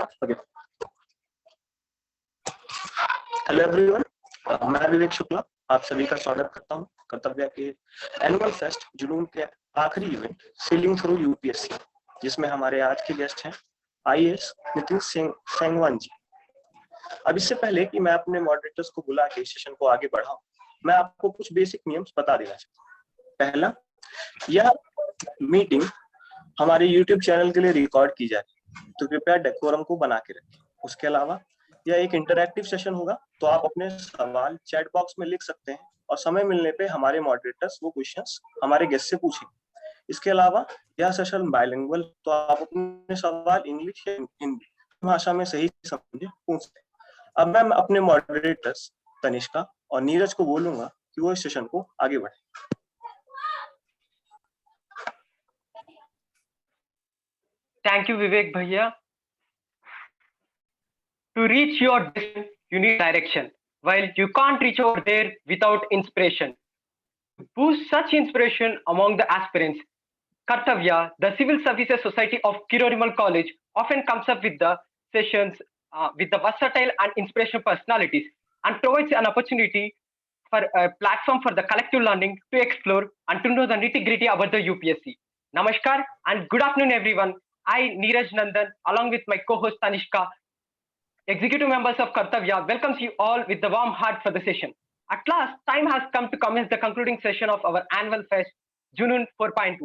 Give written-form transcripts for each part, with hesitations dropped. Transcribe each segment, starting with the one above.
Okay. Hello everyone, मैं विवेक शुक्ला आप सभी का स्वागत करता हूं कर्तव्य के एनुअल फेस्ट जुनून के आखिरी इवेंट सेलिंग थ्रू यूपीएससी, जिसमें हमारे आज के गेस्ट हैं आईएएस नितिन संगवान जी। अब इससे पहले कि मैं अपने मॉडरेटर्स को बुला के सेशन को आगे बढ़ाऊं, मैं आपको कुछ बेसिक नियम्स बता देना चाहता हूं। पहला, यह मीटिंग हमारे यूट्यूब चैनल के लिए रिकॉर्ड की जा रही है, तो कृपया डेकोरम को बना के रखें। उसके अलावा यह एक इंटरैक्टिव सेशन होगा, तो आप अपने सवाल चैट बॉक्स में लिख सकते हैं और समय मिलने पे हमारे मॉडरेटर्स वो क्वेश्चंस हमारे गेस्ट से पूछेंगे। इसके अलावा यह सेशन बाइलिंगुअल, तो आप अपने सवाल इंग्लिश या हिंदी भाषा में सही समझे पूछ सकते हैं। अब मैं अपने मॉडरेटर्स तनिष्का और नीरज को बोलूंगा कि वो इस सेशन को आगे बढ़े। Thank you, Vivek Bhaiya. To reach your destination, you need direction. While you can't reach over there without inspiration. To boost such inspiration among the aspirants, Kartavya, the Civil Services Society of Kirorimal College, often comes up with the sessions with the versatile and inspirational personalities and provides an opportunity for a platform for the collective learning to explore and to know the nitty-gritty about the UPSC. Namaskar and good afternoon, everyone. I, Neeraj Nandan, along with my co-host Tanishka, executive members of Kartavya, welcomes you all with the warm heart for the session. At last, time has come to commence the concluding session of our annual fest, Junoon 4.0.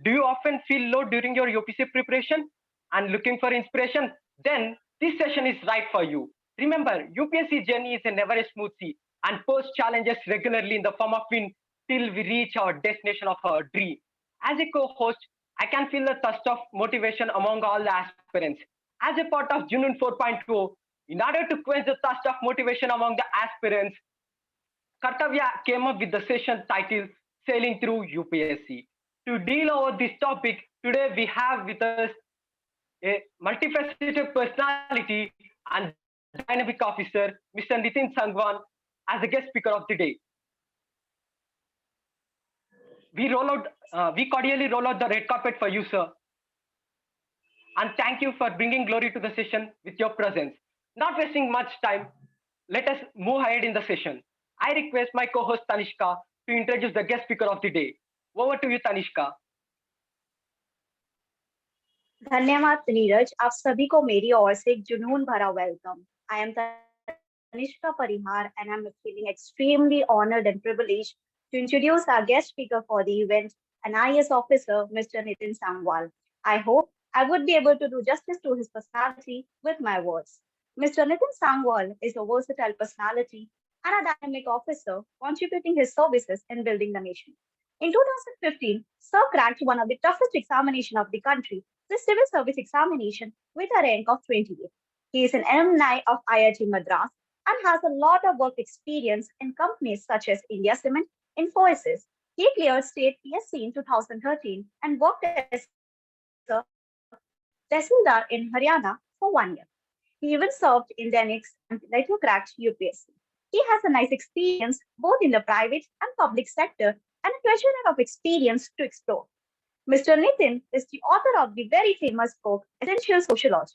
Do you often feel low during your UPSC preparation and looking for inspiration? Then this session is right for you. Remember, UPSC journey is never a smooth sea and pose challenges regularly in the form of wind till we reach our destination of our dream. As a co-host, I can feel the thirst of motivation among all the aspirants. As a part of Junoon 4.0, in order to quench the thirst of motivation among the aspirants, Kartavya came up with the session titled Sailing Through UPSC. To deal over this topic, today we have with us a multifaceted personality and dynamic officer, Mr. Nitin Sangwan, as a guest speaker of the day. We cordially roll out the red carpet for you, sir. And thank you for bringing glory to the session with your presence. Not wasting much time, let us move ahead in the session. I request my co-host Tanishka to introduce the guest speaker of the day. Over to you, Tanishka. धन्यवाद नीरज, आप सभी को मेरी ओर से एक जुनून भरा welcome. I am Tanishka Parihar and I'm feeling extremely honored and privileged to introduce our guest speaker for the event, an IAS officer, Mr. Nitin Sangwan. I hope I would be able to do justice to his personality with my words. Mr. Nitin Sangwan is a versatile personality and a dynamic officer contributing his services in building the nation. In 2015, Sir cracked one of the toughest examinations of the country, the civil service examination, with a rank of 28. He is an alumni of IIT Madras and has a lot of work experience in companies such as India Cement, Infosys. He cleared state PSC in 2013 and worked as a Tehsildar in Haryana for 1 year. He even served in Denix and later cracked UPSC. He has a nice experience both in the private and public sector and a treasure of experience to explore. Mr. Nitin is the author of the very famous book, Essential Sociology.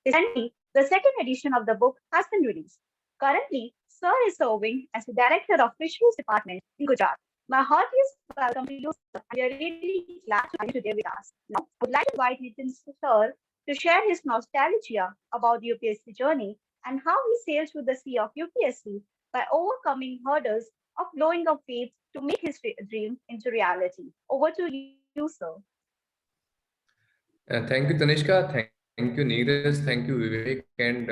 Recently, the second edition of the book has been released. Currently, Sir is serving as the Director of Fisheries Department in Gujarat. My heartiest welcome to you, sir. We are really glad to have you today with us. Now, I would like to invite Nitin sir to share his nostalgia about the UPSC journey and how he sailed through the sea of UPSC by overcoming hurdles of blowing up faith to make his dream into reality. Over to you, sir. Thank you, Tanishka. Thank you, Neeraj. Thank you, Vivek, and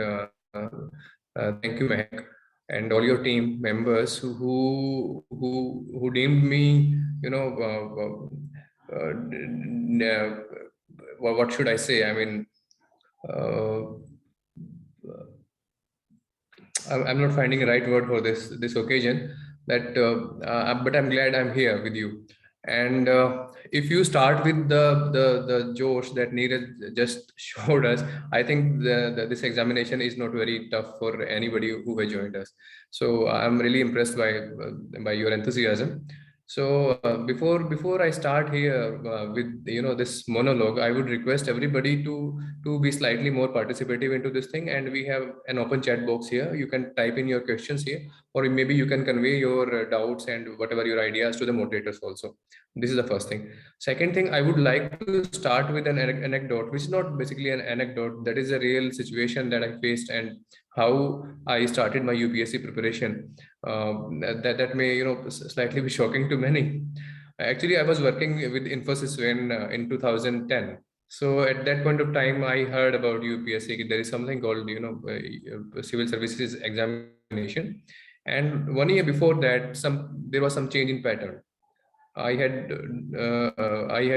thank you, Mehak, and all your team members who deemed me, what should I say? I mean, I'm not finding a right word for this occasion. But I'm glad I'm here with you. And if you start with the Josh that Neeraj just showed us, I think this examination is not very tough for anybody who has joined us. So I'm really impressed by your enthusiasm. So before I start here with this monologue, I would request everybody to be slightly more participative into this thing, and we have an open chat box here. You can type in your questions here, or maybe you can convey your doubts and whatever your ideas to the moderators also. This is the first thing. Second thing, I would like to start with an anecdote, which is not basically an anecdote. That is a real situation that I faced and how I started my UPSC preparation. That may slightly be shocking to many. Actually, I was working with Infosys in 2010. So at that point of time, I heard about UPSC. There is something called civil services examination, and 1 year before that, there was some change in pattern. I had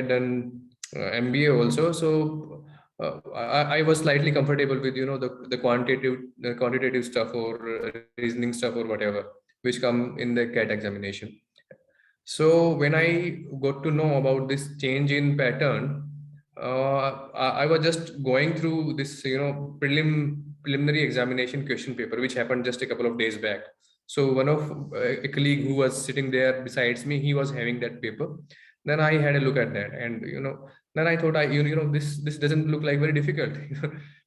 done MBA also, so I was slightly comfortable with the quantitative stuff or reasoning stuff or whatever which come in the CAT examination. So when I got to know about this change in pattern, I was just going through this preliminary examination question paper which happened just a couple of days back. So one of a colleague who was sitting there besides me, he was having that paper. Then I had a look at that, and then I thought, this doesn't look like very difficult.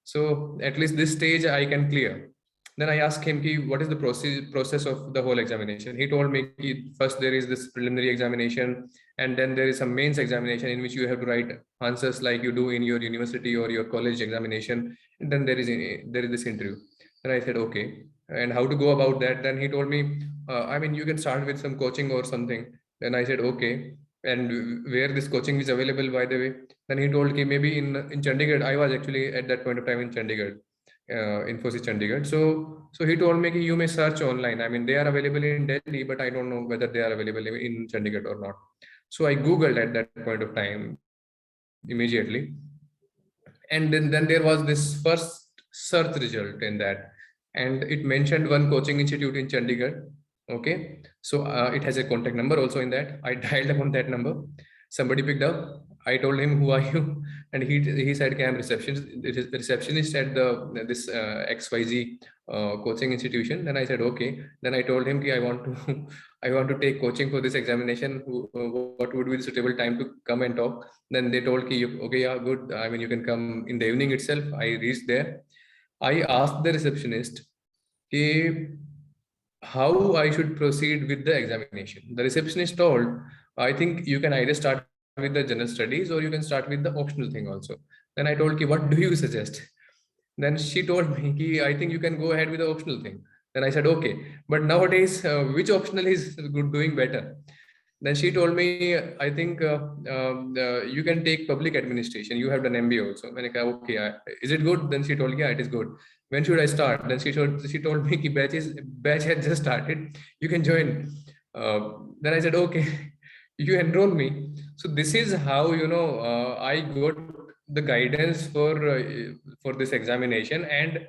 So at least this stage I can clear. Then I asked him, what is the process of the whole examination? He told me, first there is this preliminary examination, and then there is some mains examination in which you have to write answers like you do in your university or your college examination. And then there is this interview. And I said, okay. And how to go about that? Then he told me, you can start with some coaching or something. Then I said, okay. And where this coaching is available, by the way? Then he told me maybe in Chandigarh. I was actually at that point of time in Chandigarh. Infosys Chandigarh. So he told me you may search online. They are available in Delhi, but I don't know whether they are available in Chandigarh or not. So I Googled at that point of time immediately. And then there was this first search result in that. And it mentioned one coaching institute in Chandigarh. Okay. So it has a contact number also in that. I dialed upon that number. Somebody picked up. I told him, who are you? And he said, I'm the receptionist at this XYZ coaching institution. Then I said, okay. Then I told him, I want to take coaching for this examination. What would be the suitable time to come and talk? Then they told, okay, yeah, good. You can come in the evening itself. I reached there. I asked the receptionist how I should proceed with the examination. The receptionist told, I think you can either start with the general studies or you can start with the optional thing also. Then I told, what do you suggest? Then she told me, I think you can go ahead with the optional thing. Then I said, okay, but nowadays, which optional is doing better? Then she told me, I think you can take public administration. You have done MBA also. Okay, is it good? Then she told, yeah, it is good. When should I start? Then she told me, batch has just started. You can join. Then I said, okay, you enroll me. So this is how I got the guidance for this examination, and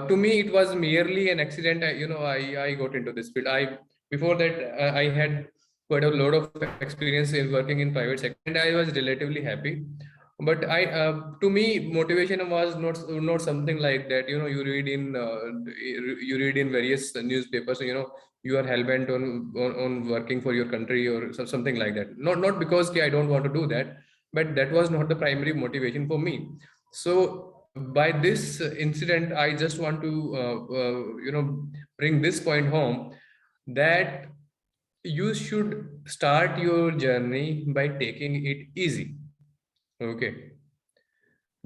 to me it was merely an accident. I got into this field. Before that I had quite a lot of experience in working in private sector, and I was relatively happy. But to me, motivation was not something like that. You read in various newspapers. You are hellbent on working for your country or something like that. Not because I don't want to do that, but that was not the primary motivation for me. So by this incident, I just want to bring this point home, that you should start your journey by taking it easy. Okay,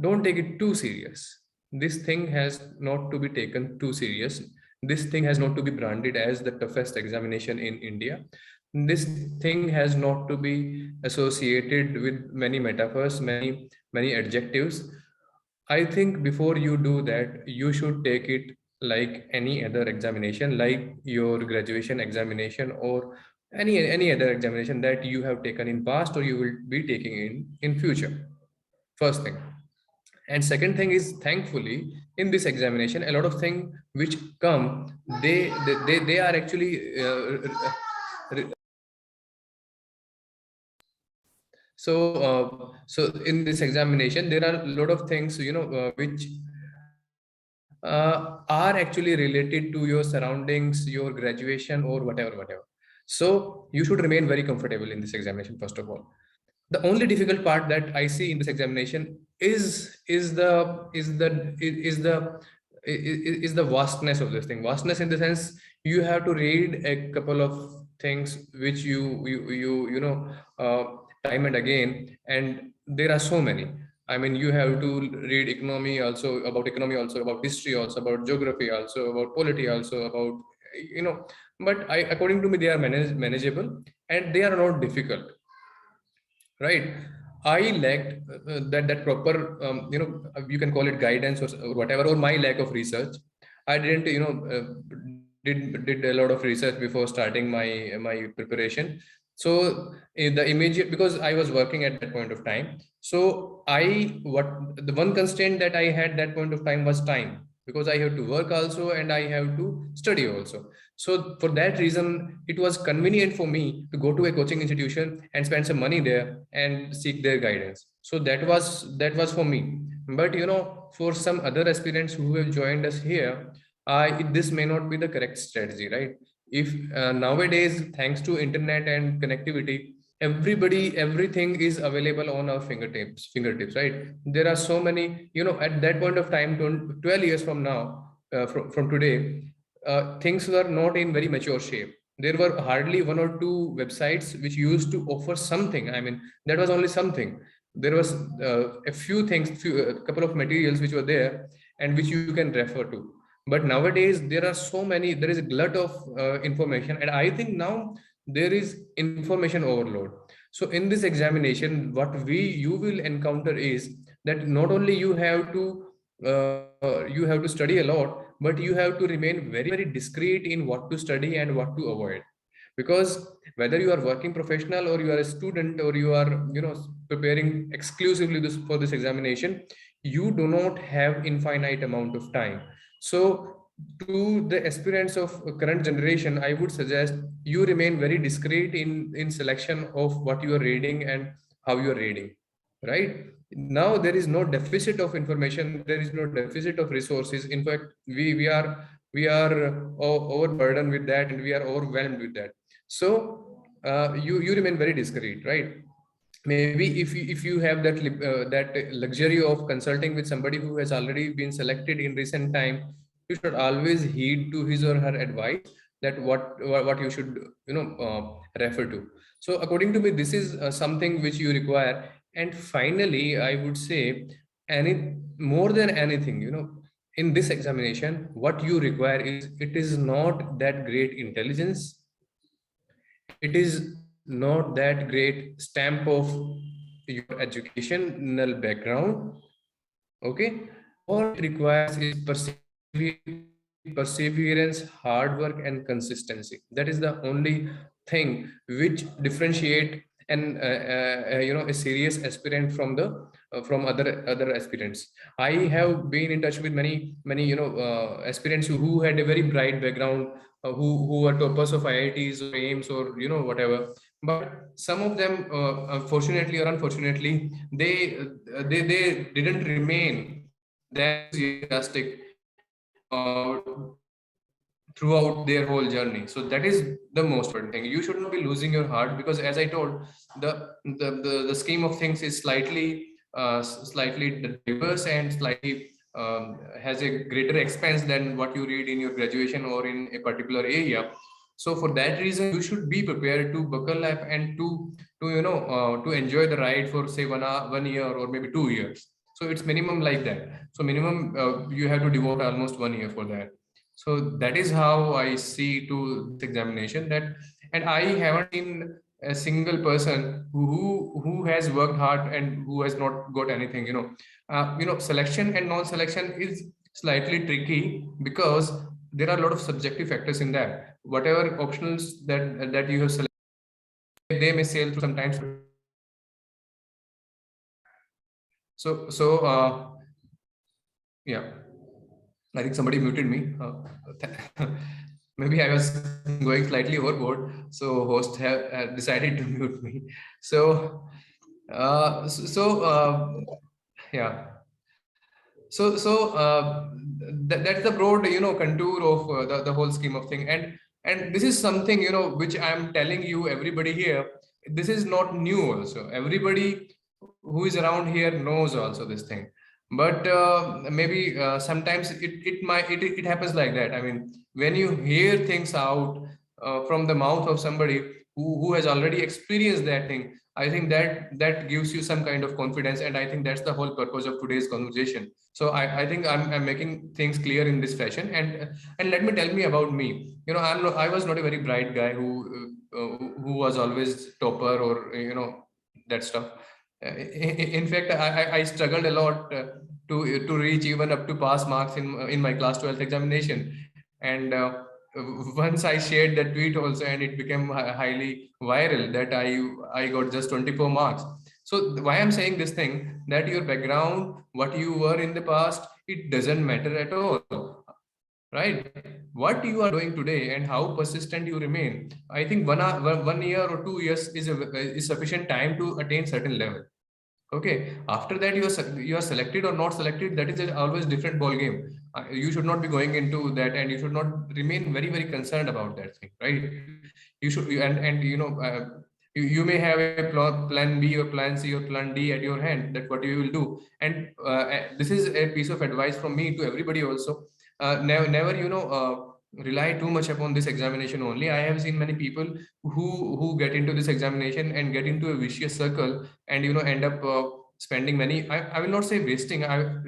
don't take it too serious. This thing has not to be taken too serious. This thing has not to be branded as the toughest examination in India. This thing has not to be associated with many metaphors, many adjectives. I think before you do that, you should take it like any other examination, like your graduation examination or any other examination that you have taken in past or you will be taking in future. First thing. And second thing is, thankfully in this examination, a lot of things which come, they are actually so in this examination there are a lot of things which are actually related to your surroundings, your graduation or whatever. So you should remain very comfortable in this examination, first of all. The only difficult part that I see in this examination is the vastness of this thing. Vastness in the sense you have to read a couple of things which you know time and again, and there are so many. I mean, you have to read economy also, about history also, about geography also, about polity also, about, you know. But according to me, they are manageable and they are not difficult, right? I lacked that proper, you can call it guidance or whatever, or my lack of research. I didn't, did a lot of research before starting my preparation. So the immediate, because I was working at that point of time, so what the one constraint that I had that point of time was time, because I have to work also and I have to study also. So for that reason, it was convenient for me to go to a coaching institution and spend some money there and seek their guidance. So that was for me. But for some other aspirants who have joined us here, this may not be the correct strategy, right? If nowadays, thanks to internet and connectivity, everything is available on our fingertips, right? There are so many, at that point of time, 12 years from now, from today, things were not in very mature shape. There were hardly one or two websites which used to offer something. I mean, that was only something. There was a few things, a couple of materials which were there and which you can refer to. But nowadays there are so many. There is a glut of information, and I think now there is information overload. So in this examination, what you will encounter is that not only you have to study a lot, but you have to remain very, very discreet in what to study and what to avoid. Because whether you are working professional or you are a student or you are preparing exclusively for this examination, you do not have infinite amount of time. So to the aspirants of current generation, I would suggest you remain very discreet in selection of what you are reading and how you are reading, right? Now there is no deficit of information, there is no deficit of resources. In fact, we are overburdened with that, and we are overwhelmed with that. So you remain very discreet, right? Maybe if you have that luxury of consulting with somebody who has already been selected in recent time, you should always heed to his or her advice, that what you should refer to. So according to me, this is something which you require. And finally, I would say, more than anything, in this examination, what you require is, it is not that great intelligence, it is not that great stamp of your educational background. Okay, all it requires is perseverance, hard work, and consistency. That is the only thing which differentiate a serious aspirant from the from other aspirants. I have been in touch with many aspirants who had a very bright background, who were toppers of IITs or AIMS or whatever. But some of them, fortunately or unfortunately, they didn't remain that enthusiastic throughout their whole journey. So that is the most important thing. You should not be losing your heart, because as I told, the scheme of things is slightly diverse and slightly has a greater expense than what you read in your graduation or in a particular area. So for that reason, you should be prepared to buckle up and to enjoy the ride for say 1 year or maybe 2 years. So it's minimum like that. So minimum you have to devote almost 1 year for that. So that is how I see to this examination. And I haven't seen a single person who has worked hard and who has not got anything. Selection and non-selection is slightly tricky, because there are a lot of subjective factors in that. Whatever optionals that you have selected, they may sail through sometimes. So yeah, I think somebody muted me. Maybe I was going slightly overboard, so host have decided to mute me. So yeah. So that's the broad contour of the whole scheme of thing. And And this is something, you know, which I'm telling you, everybody here, this is not new also. Everybody who is around here knows also this thing. But maybe sometimes it happens like that. I mean, when you hear things out from the mouth of somebody who has already experienced that thing, I think that gives you some kind of confidence. And I think that's the whole purpose of today's conversation. So I think I'm making things clear in this fashion. And let me tell me about me. You know, I was not a very bright guy who was always topper or, you know, that stuff. In fact, I struggled a lot to reach even up to pass marks in my class 12th examination. And once I shared that tweet also, and it became highly viral, that I got just 24 marks. So why I'm saying this thing, that your background, what you were in the past, it doesn't matter at all, right? What you are doing today and how persistent you remain. I think 1 year or 2 years is sufficient time to attain certain level. Okay, after that you are selected or not selected, that is always different ball game. You should not be going into that, and you should not remain very concerned about that thing, right? You should, and you know, you may have a plan B or plan C or plan D at your hand, that what you will do. And this is a piece of advice from me to everybody also. Never, you know, rely too much upon this examination only. I have seen many people who get into this examination and get into a vicious circle, and, you know, end up spending many, I will not say wasting,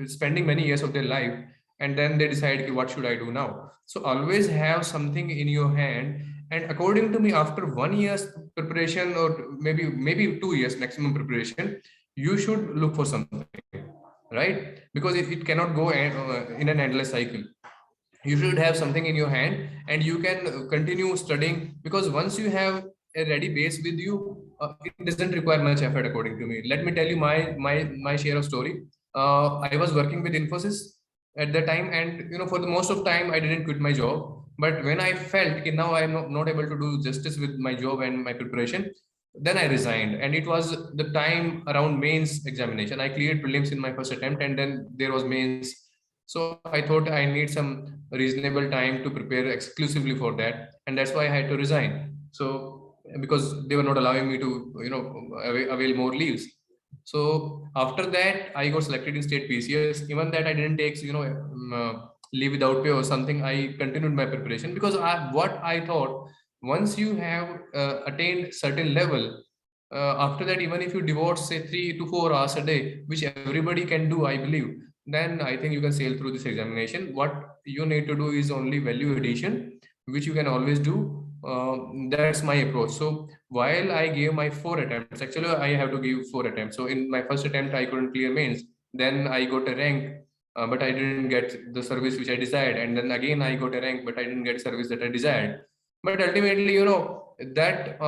spending many years of their life, and then they decide, okay, what should I do now? So always have something in your hand. And according to me, after 1 year's preparation, or maybe 2 years maximum preparation, you should look for something, right? Because it cannot go in an endless cycle. You should have something in your hand, and you can continue studying, because once you have a ready base with you, it doesn't require much effort, according to me. Let me tell you my share of story. I was working with Infosys at the time, and, you know, for the most of time I didn't quit my job. But when I felt, okay, now I'm not able to do justice with my job and my preparation, then I resigned. And it was the time around mains examination. I cleared prelims in my first attempt, and then there was mains. So I thought I need some reasonable time to prepare exclusively for that, and that's why I had to resign. So because they were not allowing me to, you know, avail more leaves. So after that, I got selected in state PCS. Even that I didn't take, you know, leave without pay or something. I continued my preparation, because what I thought, once you have attained certain level, after that, even if you devote say 3 to 4 hours a day, which everybody can do, I believe, then I think you can sail through this examination. What you need to do is only value addition, which you can always do. That's my approach. So while I gave my 4 attempts, actually I have to give 4 attempts. So in my first attempt, I couldn't clear mains. Then I got a rank, but I didn't get the service which I desired. And then again, I got a rank, but I didn't get service that I desired. But ultimately, you know, that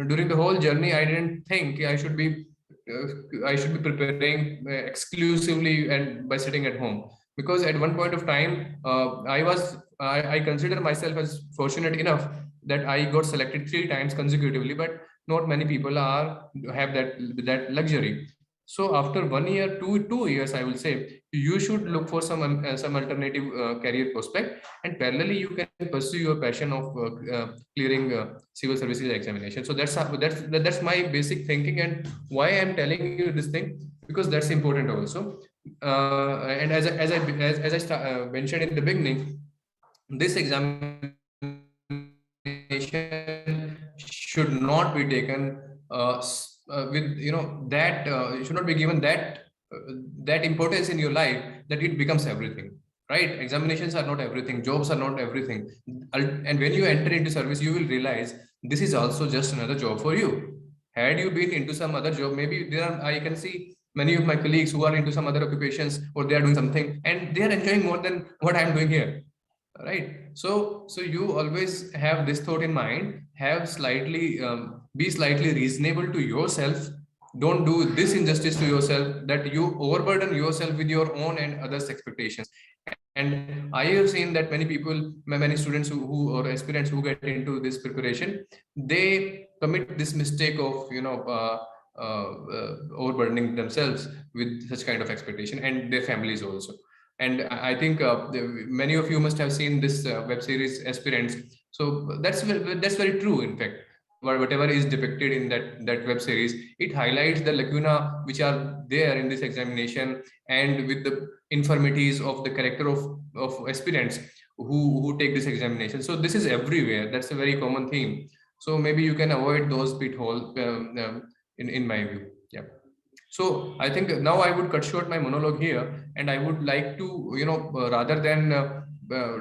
during the whole journey, I didn't think I should be preparing exclusively and by sitting at home, because at one point of time, I consider myself as fortunate enough that I got selected 3 times consecutively, but not many people have that luxury. So after 1 year, 2 years, I will say, you should look for some alternative career prospect, and parallelly you can pursue your passion of clearing civil services examination. So that's my basic thinking, and why I'm telling you this thing, because that's important also. And as I mentioned in the beginning, this examination should not be taken with, you know, that it should not be given that importance in your life that it becomes everything, right? Examinations are not everything, jobs are not everything. And when you enter into service, you will realize this is also just another job for you. Had you been into some other job, maybe I can see many of my colleagues who are into some other occupations, or they are doing something and they are enjoying more than what I'm doing here, right? So you always have this thought in mind, have slightly be slightly reasonable to yourself. Don't do this injustice to yourself, that you overburden yourself with your own and others expectations. And I have seen that many people, many students who or aspirants who get into this preparation, they commit this mistake of, you know, overburdening themselves with such kind of expectation, and their families also. And I think many of you must have seen this web series Aspirants, So that's very true. In fact, whatever is depicted in that web series, it highlights the lacuna which are there in this examination, and with the infirmities of the character of aspirants who take this examination. So this is everywhere. That's a very common theme. So maybe you can avoid those pitfalls in my view. Yeah. So I think now I would cut short my monologue here, and I would like to, rather than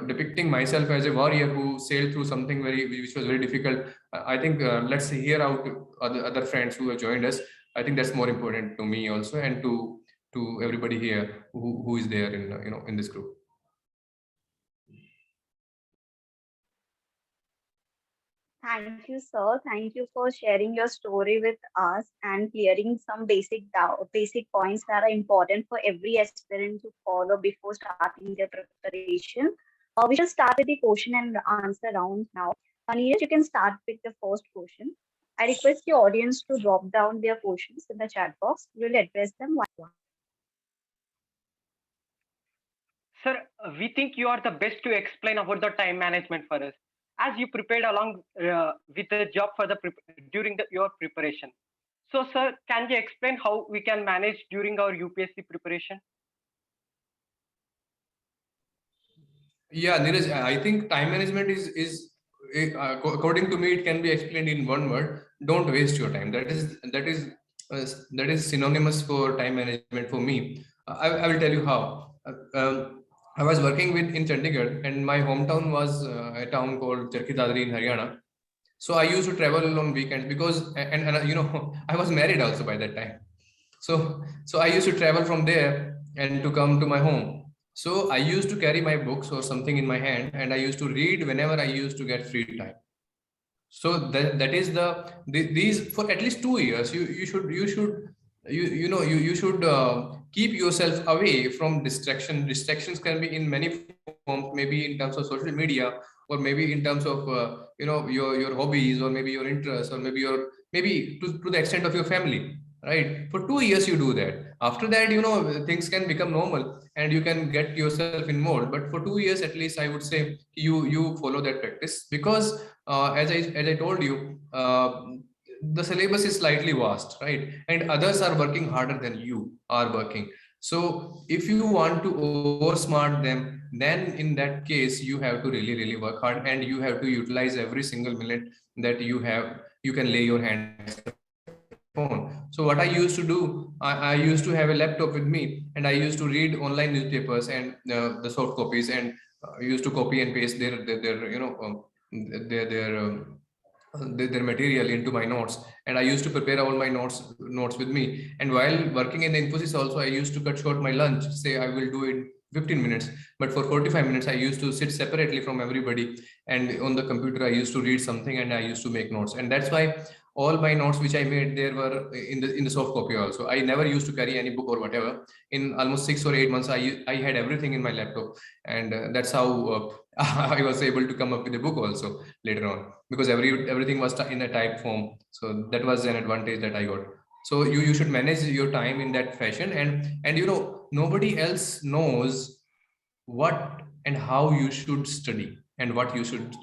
depicting myself as a warrior who sailed through something which was very difficult, I think let's hear out other friends who have joined us. I think that's more important to me also, and to everybody here who is there in in this group. Thank you, sir. Thank you for sharing your story with us and clearing some basic points that are important for every aspirant to follow before starting their preparation. We shall start with the question and answer round now. Neeraj, you can start with the first question. I request the audience to drop down their questions in the chat box. We'll address them one by one. Sir, we think you are the best to explain about the time management for us, as you prepared along with the job for during your preparation. So, sir, can you explain how we can manage during our UPSC preparation? Yeah, Neeraj, I think time management is according to me, it can be explained in one word: don't waste your time. That is synonymous for time management for me. I will tell you how. I was working in Chandigarh, and my hometown was a town called Charkhi Dadri in Haryana. So I used to travel on weekends because, and I was married also by that time. So I used to travel from there and to come to my home. So I used to carry my books or something in my hand, and I used to read whenever I used to get free time. So that is these for at least 2 years. You should keep yourself away from distraction. Distractions can be in many forms, maybe in terms of social media, or maybe in terms of your hobbies, or maybe your interests, or maybe to the extent of your family. Right, for 2 years you do that. After that, things can become normal and you can get yourself involved. But for 2 years at least, I would say you follow that practice, because as I told you, the syllabus is slightly vast, right? And others are working harder than you are working. So if you want to oversmart them, then in that case you have to really work hard, and you have to utilize every single minute that you have. You can lay your hands phone. So what I used to do, I used to have a laptop with me, and I used to read online newspapers and the soft copies, and used to copy and paste their material into my notes, and I used to prepare all my notes with me. And while working in the Infosys also, I used to cut short my lunch. Say I will do it 15 minutes, but for 45 minutes I used to sit separately from everybody, and on the computer I used to read something and I used to make notes. And that's why all my notes which I made there were in the soft copy also. I never used to carry any book or whatever. In almost 6 or 8 months, I had everything in my laptop, and that's how I was able to come up with a book also later on, because everything was in a typed form. So that was an advantage that I got. So you should manage your time in that fashion, and nobody else knows what and how you should study and what you should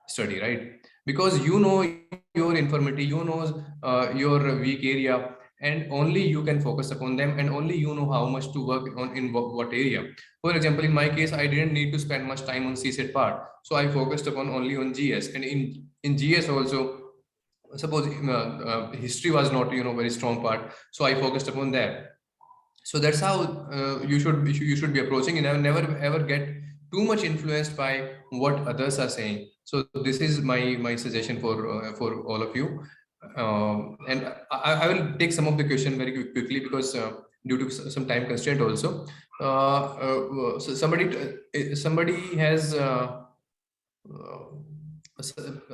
study, right? Because your infirmity, your weak area, and only you can focus upon them, and only you know how much to work on in what area. For example, in my case, I didn't need to spend much time on CSET part, so I focused upon only on GS. And in GS also, suppose history was not very strong part, so I focused upon that. So that's how you should be approaching, and never ever get too much influenced by what others are saying. So this is my suggestion for all of you. And I will take some of the question very quickly, because due to some time constraint also. So somebody has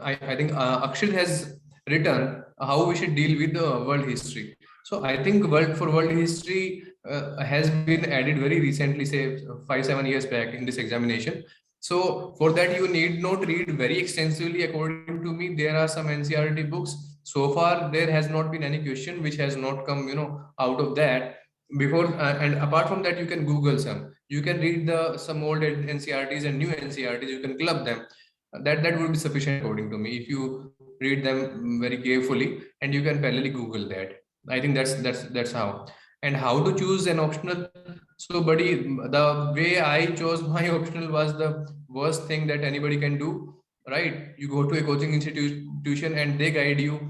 I think Akshit has written how we should deal with the world history. So I think world history has been added very recently, say 5-7 years back in this examination. So for that, you need not read very extensively. According to me, there are some NCRT books. So far, there has not been any question which has not come, out of that before. And apart from that, you can Google some. You can read some old NCRTs and new NCRTs. You can club them. that would be sufficient according to me if you read them very carefully, and you can parallelly Google that. I think that's how. And how to choose an optional. So buddy, the way I chose my optional was the worst thing that anybody can do, right? You go to a coaching institution and they guide you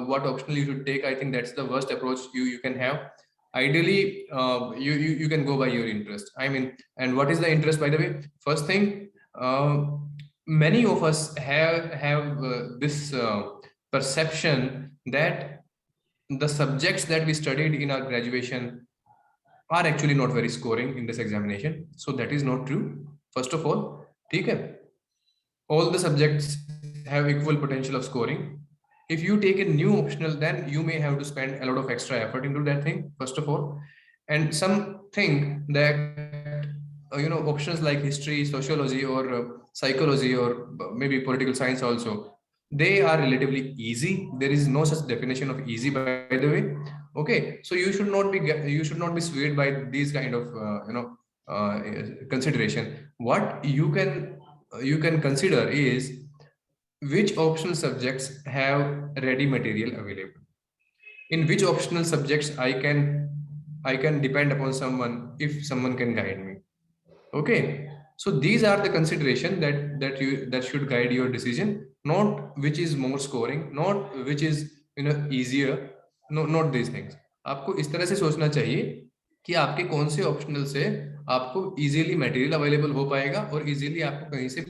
what optional you should take. I think that's the worst approach you can have. Ideally, you can go by your interest. I mean, and what is the interest, by the way? First thing, many of us have this perception that the subjects that we studied in our graduation are actually not very scoring in this examination. So that is not true. First of all, okay, all the subjects have equal potential of scoring. If you take a new optional, then you may have to spend a lot of extra effort into that thing, first of all. And some think that options like history, sociology, or psychology, or maybe political science also, they are relatively easy. There is no such definition of easy, by the way. Okay, so you should not be swayed by these kind of consideration. What you can consider is which optional subjects have ready material available, in which optional subjects I can depend upon someone if someone can guide me. Okay, so these are the consideration that should guide your decision, not which is more scoring, not which is easier. No, not these things. आपको इस तरह से सोचना चाहिए कि आपके कौन से ऑप्शनल से आपको इजीली मटेरियल अवेलेबल हो पाएगा और इजीली आपको कहीं से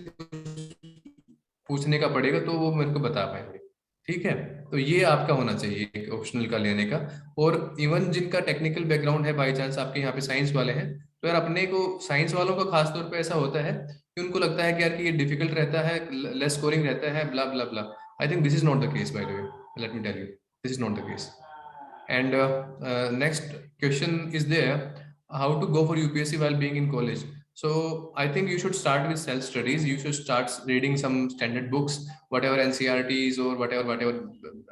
पूछने का पड़ेगा तो वो मेरे को बता पाएंगे। ठीक है, तो ये आपका होना चाहिए ऑप्शनल का लेने का। और इवन जिनका टेक्निकल बैकग्राउंड है, बाई चांस आपके यहाँ पे साइंस वाले हैं, तो यार अपने को साइंस वालों का खास तौर पे ऐसा होता है कि उनको लगता है कि यार कि ये डिफिकल्ट रहता है, लेस स्कोरिंग रहता है, blah blah blah. I think this is not the case, by the way, let me tell you, this is not the case. And next question is there, how to go for UPSC while being in college. So I think you should start with self studies. You should start reading some standard books, whatever NCRTs or whatever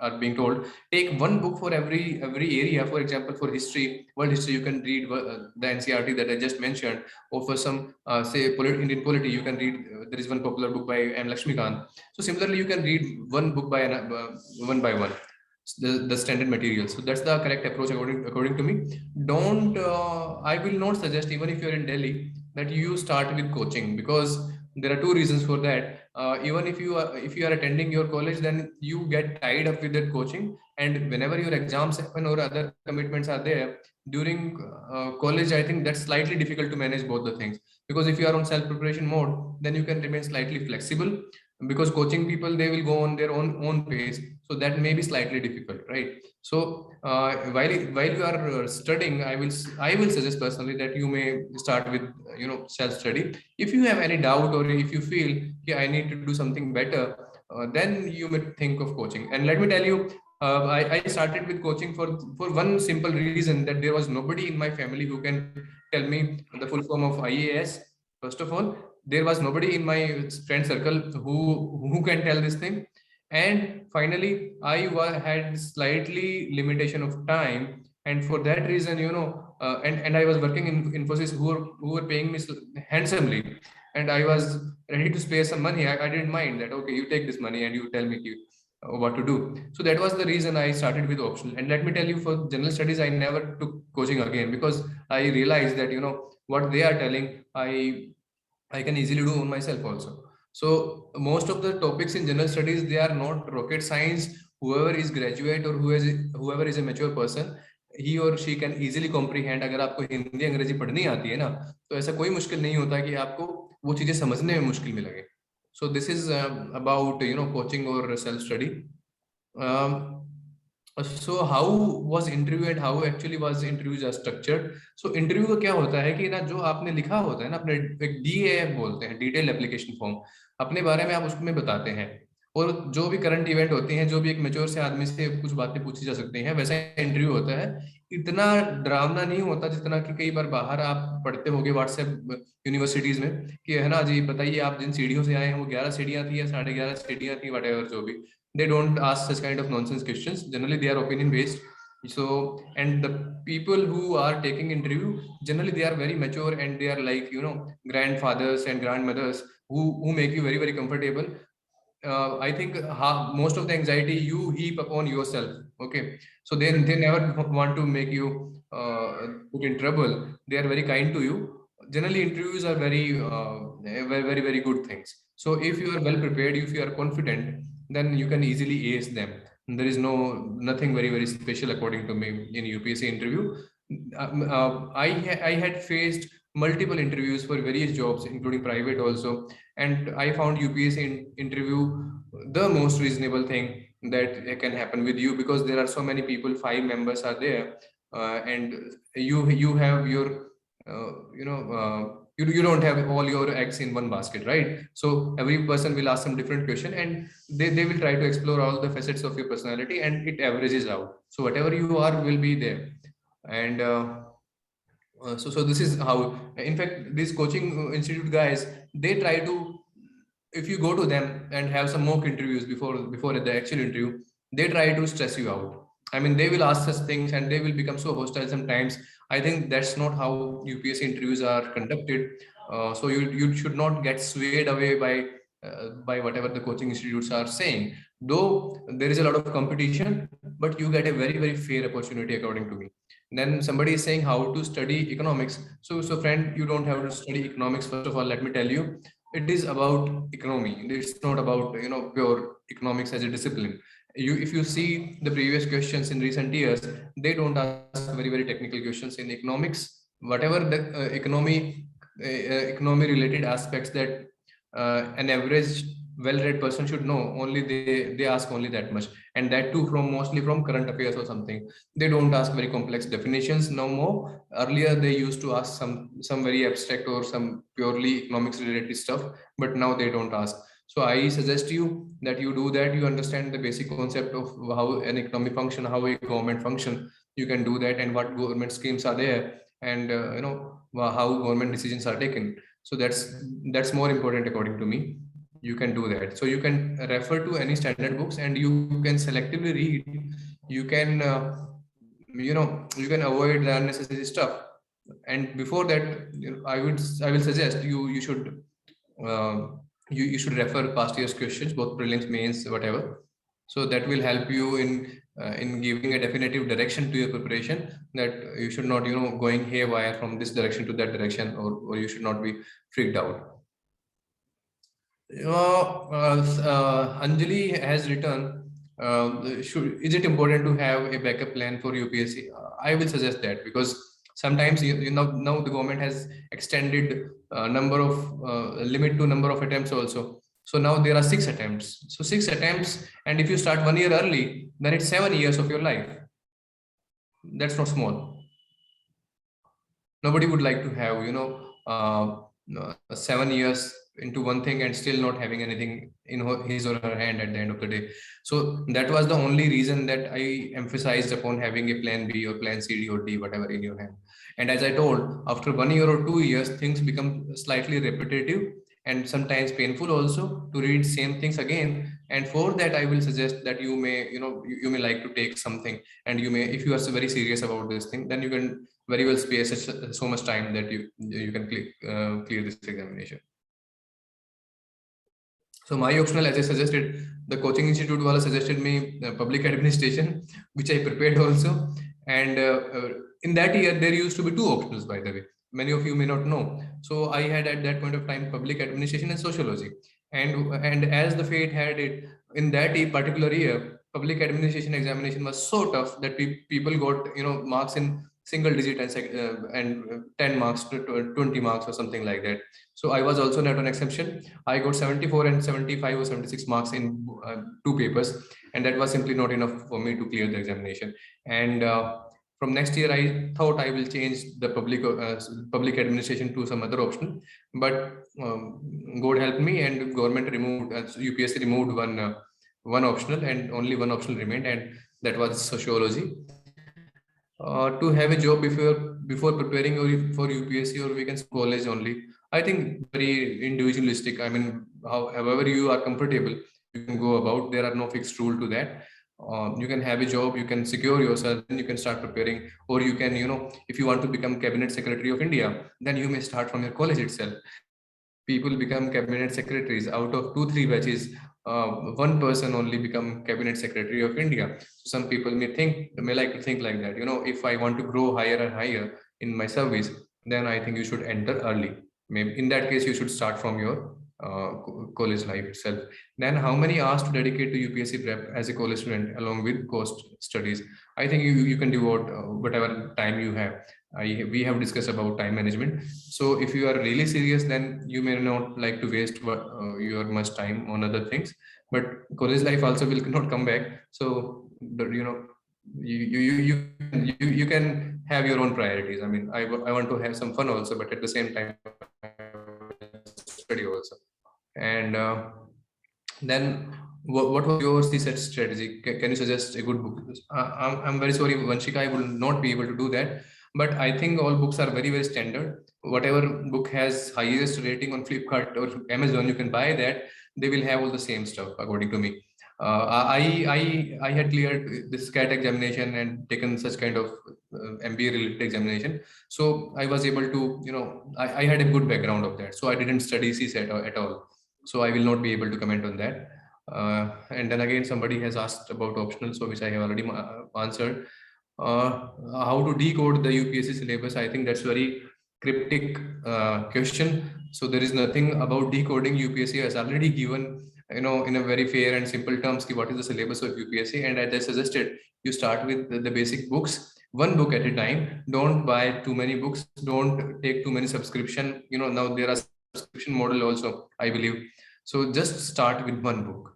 are being told. Take one book for every area. For example, for history, world history, you can read the NCRT that I just mentioned. Or for some say Indian polity, you can read there is one popular book by M. Lakshmikant. So similarly, you can read one book by one by one, the standard material. So that's the correct approach according to me. Don't I will not suggest, even if you're in Delhi, that you start with coaching, because there are two reasons for that. Even if you are attending your college, then you get tied up with that coaching, and whenever your exams happen or other commitments are there during college, I think that's slightly difficult to manage both the things. Because if you are on self preparation mode, then you can remain slightly flexible, because coaching people, they will go on their own pace, so that may be slightly difficult, right? So while you are studying, I will suggest personally that you may start with self study. If you have any doubt, or if you feel, yeah, I need to do something better, then you may think of coaching. And let me tell you, I started with coaching for one simple reason, that there was nobody in my family who can tell me the full form of IAS. First of all, there was nobody in my friend circle who can tell this thing. And finally, I had slightly limitation of time, and for that reason, and I was working in Infosys, who were paying me handsomely, and I was ready to spare some money. I didn't mind that. Okay, you take this money and you tell me what to do. So that was the reason I started with optional. And let me tell you, for general studies, I never took coaching again, because I realized that what they are telling, I can easily do on myself also. So most of the topics in general studies, they are not rocket science. Whoever is graduate or whoever is a mature person, he or she can easily comprehend. अगर आपको हिंदी अंग्रेजी पढ़नी आती है ना, तो ऐसा कोई मुश्किल नहीं होता कि आपको वो चीजें समझने में मुश्किल में लगे. So this is about coaching or self study. So how was interview and how actually was interviews are structured? So interview का क्या होता है कि ना, जो आपने लिखा होता है ना, अपने एक DAF बोलते हैं, डिटेल एप्लीकेशन फॉर्म, अपने बारे में आप उसमें बताते हैं, और जो भी करंट इवेंट होती हैं, जो भी एक मैच्योर से आदमी से कुछ बातें पूछी जा सकती हैं, वैसा इंटरव्यू होता है. इतना डरावना नहीं होता जितना कि कई बार बाहर आप पढ़ते होंगे व्हाट्सएप यूनिवर्सिटीज में कि है ना जी, बताइए आप जिन सीढ़ियों से आए हैं वो 11 सीढ़ियां थी या 11.5 सीढ़ियां थी, whatever, जो भी. They don't ask such kind of nonsense questions. Generally, they are opinion based. So, and the people who are taking interview, generally they are very mature, and they are like grandfathers and grandmothers. who make you very comfortable. I think most of the anxiety you heap upon yourself. Okay, so they never want to make you put in trouble. They are very kind to you. Generally, interviews are very good things. So if you are well prepared, if you are confident, then you can easily ace them. There is nothing very special according to me in UPSC interview. I had faced multiple interviews for various jobs, including private also, and I found UPSC interview the most reasonable thing that can happen with you, because there are so many people, 5 members are there, and you have your you don't have all your eggs in one basket, right? So every person will ask some different question, and they will try to explore all the facets of your personality, and it averages out. So whatever you are will be there. And so this is how, in fact, these coaching institute guys, they try to, if you go to them and have some mock interviews before the actual interview, they try to stress you out. I mean, they will ask us things and they will become so hostile sometimes. I think that's not how UPSC interviews are conducted. So you should not get swayed away by whatever the coaching institutes are saying. Though there is a lot of competition, but you get a very fair opportunity according to me. Then somebody is saying how to study economics. So friend, you don't have to study economics. First of all, let me tell you, it is about economy. It's not about pure economics as a discipline. If you see the previous questions in recent years, they don't ask very technical questions in economics. Whatever the economy related aspects that an average well-read person should know, only they ask only that much, and that too from mostly from current affairs or something. They don't ask very complex definitions no more. Earlier they used to ask some very abstract or some purely economics related stuff, but now they don't ask. So I suggest you that you do that. You understand the basic concept of how an economy function, how a government function. You can do that, and what government schemes are there, and how government decisions are taken. So that's more important according to me. You can do that. So you can refer to any standard books, and you can selectively read. You can you can avoid the unnecessary stuff. And before that, I will suggest you should you should refer past year's questions, both prelims, mains, whatever. So that will help you in giving a definitive direction to your preparation, that you should not going haywire from this direction to that direction, or you should not be freaked out. Anjali has written, is it important to have a backup plan for UPSC? I will suggest that, because sometimes now the government has extended limit to number of attempts also. So now there are 6 attempts. So 6 attempts, and if you start 1 year early, then it's 7 years of your life. That's not small. Nobody would like to have 7 years into one thing and still not having anything in his or her hand at the end of the day. So that was the only reason that I emphasized upon having a plan B or plan C, D or D, whatever in your hand. And as I told, after 1 year or 2 years, things become slightly repetitive and sometimes painful also to read same things again. And for that, I will suggest that you may like to take something, and you may, if you are very serious about this thing, then you can very well spare so much time that you can clear this examination. So my optional, as I suggested, the coaching institute wala suggested me public administration, which I prepared also. And in that year, there used to be 2 optionals, by the way. Many of you may not know. So I had at that point of time public administration and sociology. And as the fate had it, in that particular year, public administration examination was so tough that people got marks in single digit and 10 marks to 20 marks or something like that. So I was also not an exception. I got 74 and 75 or 76 marks in 2 papers, and that was simply not enough for me to clear the examination. And from next year, I thought I will change the public administration to some other option, but God helped me, and government removed UPSC removed one optional, and only one optional remained, and that was sociology. To have a job before preparing for UPSC, or we can college only, I think very individualistic. I mean, however you are comfortable, you can go about. There are no fixed rule to that. You can have a job, you can secure yourself, then you can start preparing, or you can, if you want to become Cabinet Secretary of India, then you may start from your college itself. people become cabinet secretaries. Out of 2-3 batches, one person only become cabinet secretary of India. Some people may like to think like that. If I want to grow higher and higher in my service, then I think you should enter early. Maybe in that case, you should start from your college life itself. Then how many hours to dedicate to UPSC prep as a college student along with post studies? I think you can devote whatever time you have. We have discussed about time management. So if you are really serious, then you may not like to waste your much time on other things. But college life also will not come back. So you can have your own priorities. I mean, I want to have some fun also, but at the same time study also. And then what was your CSET strategy? Can you suggest a good book? I'm very sorry, Vanshika, I will not be able to do that. But I think all books are very, very standard. Whatever book has highest rating on Flipkart or Amazon, you can buy that. They will have all the same stuff, according to me. I had cleared this CAT examination and taken such kind of MBA related examination. So I was able to, I had a good background of that. So I didn't study CSET at all. So I will not be able to comment on that. And then again, somebody has asked about optional, so which I have already answered. How to decode the UPSC syllabus? I think that's very cryptic question. So there is nothing about decoding. UPSC has already given, in a very fair and simple terms, what is the syllabus of UPSC. And as I suggested, you start with the basic books, one book at a time. Don't buy too many books. Don't take too many subscription. Now there are subscription model also, I believe. So just start with one book,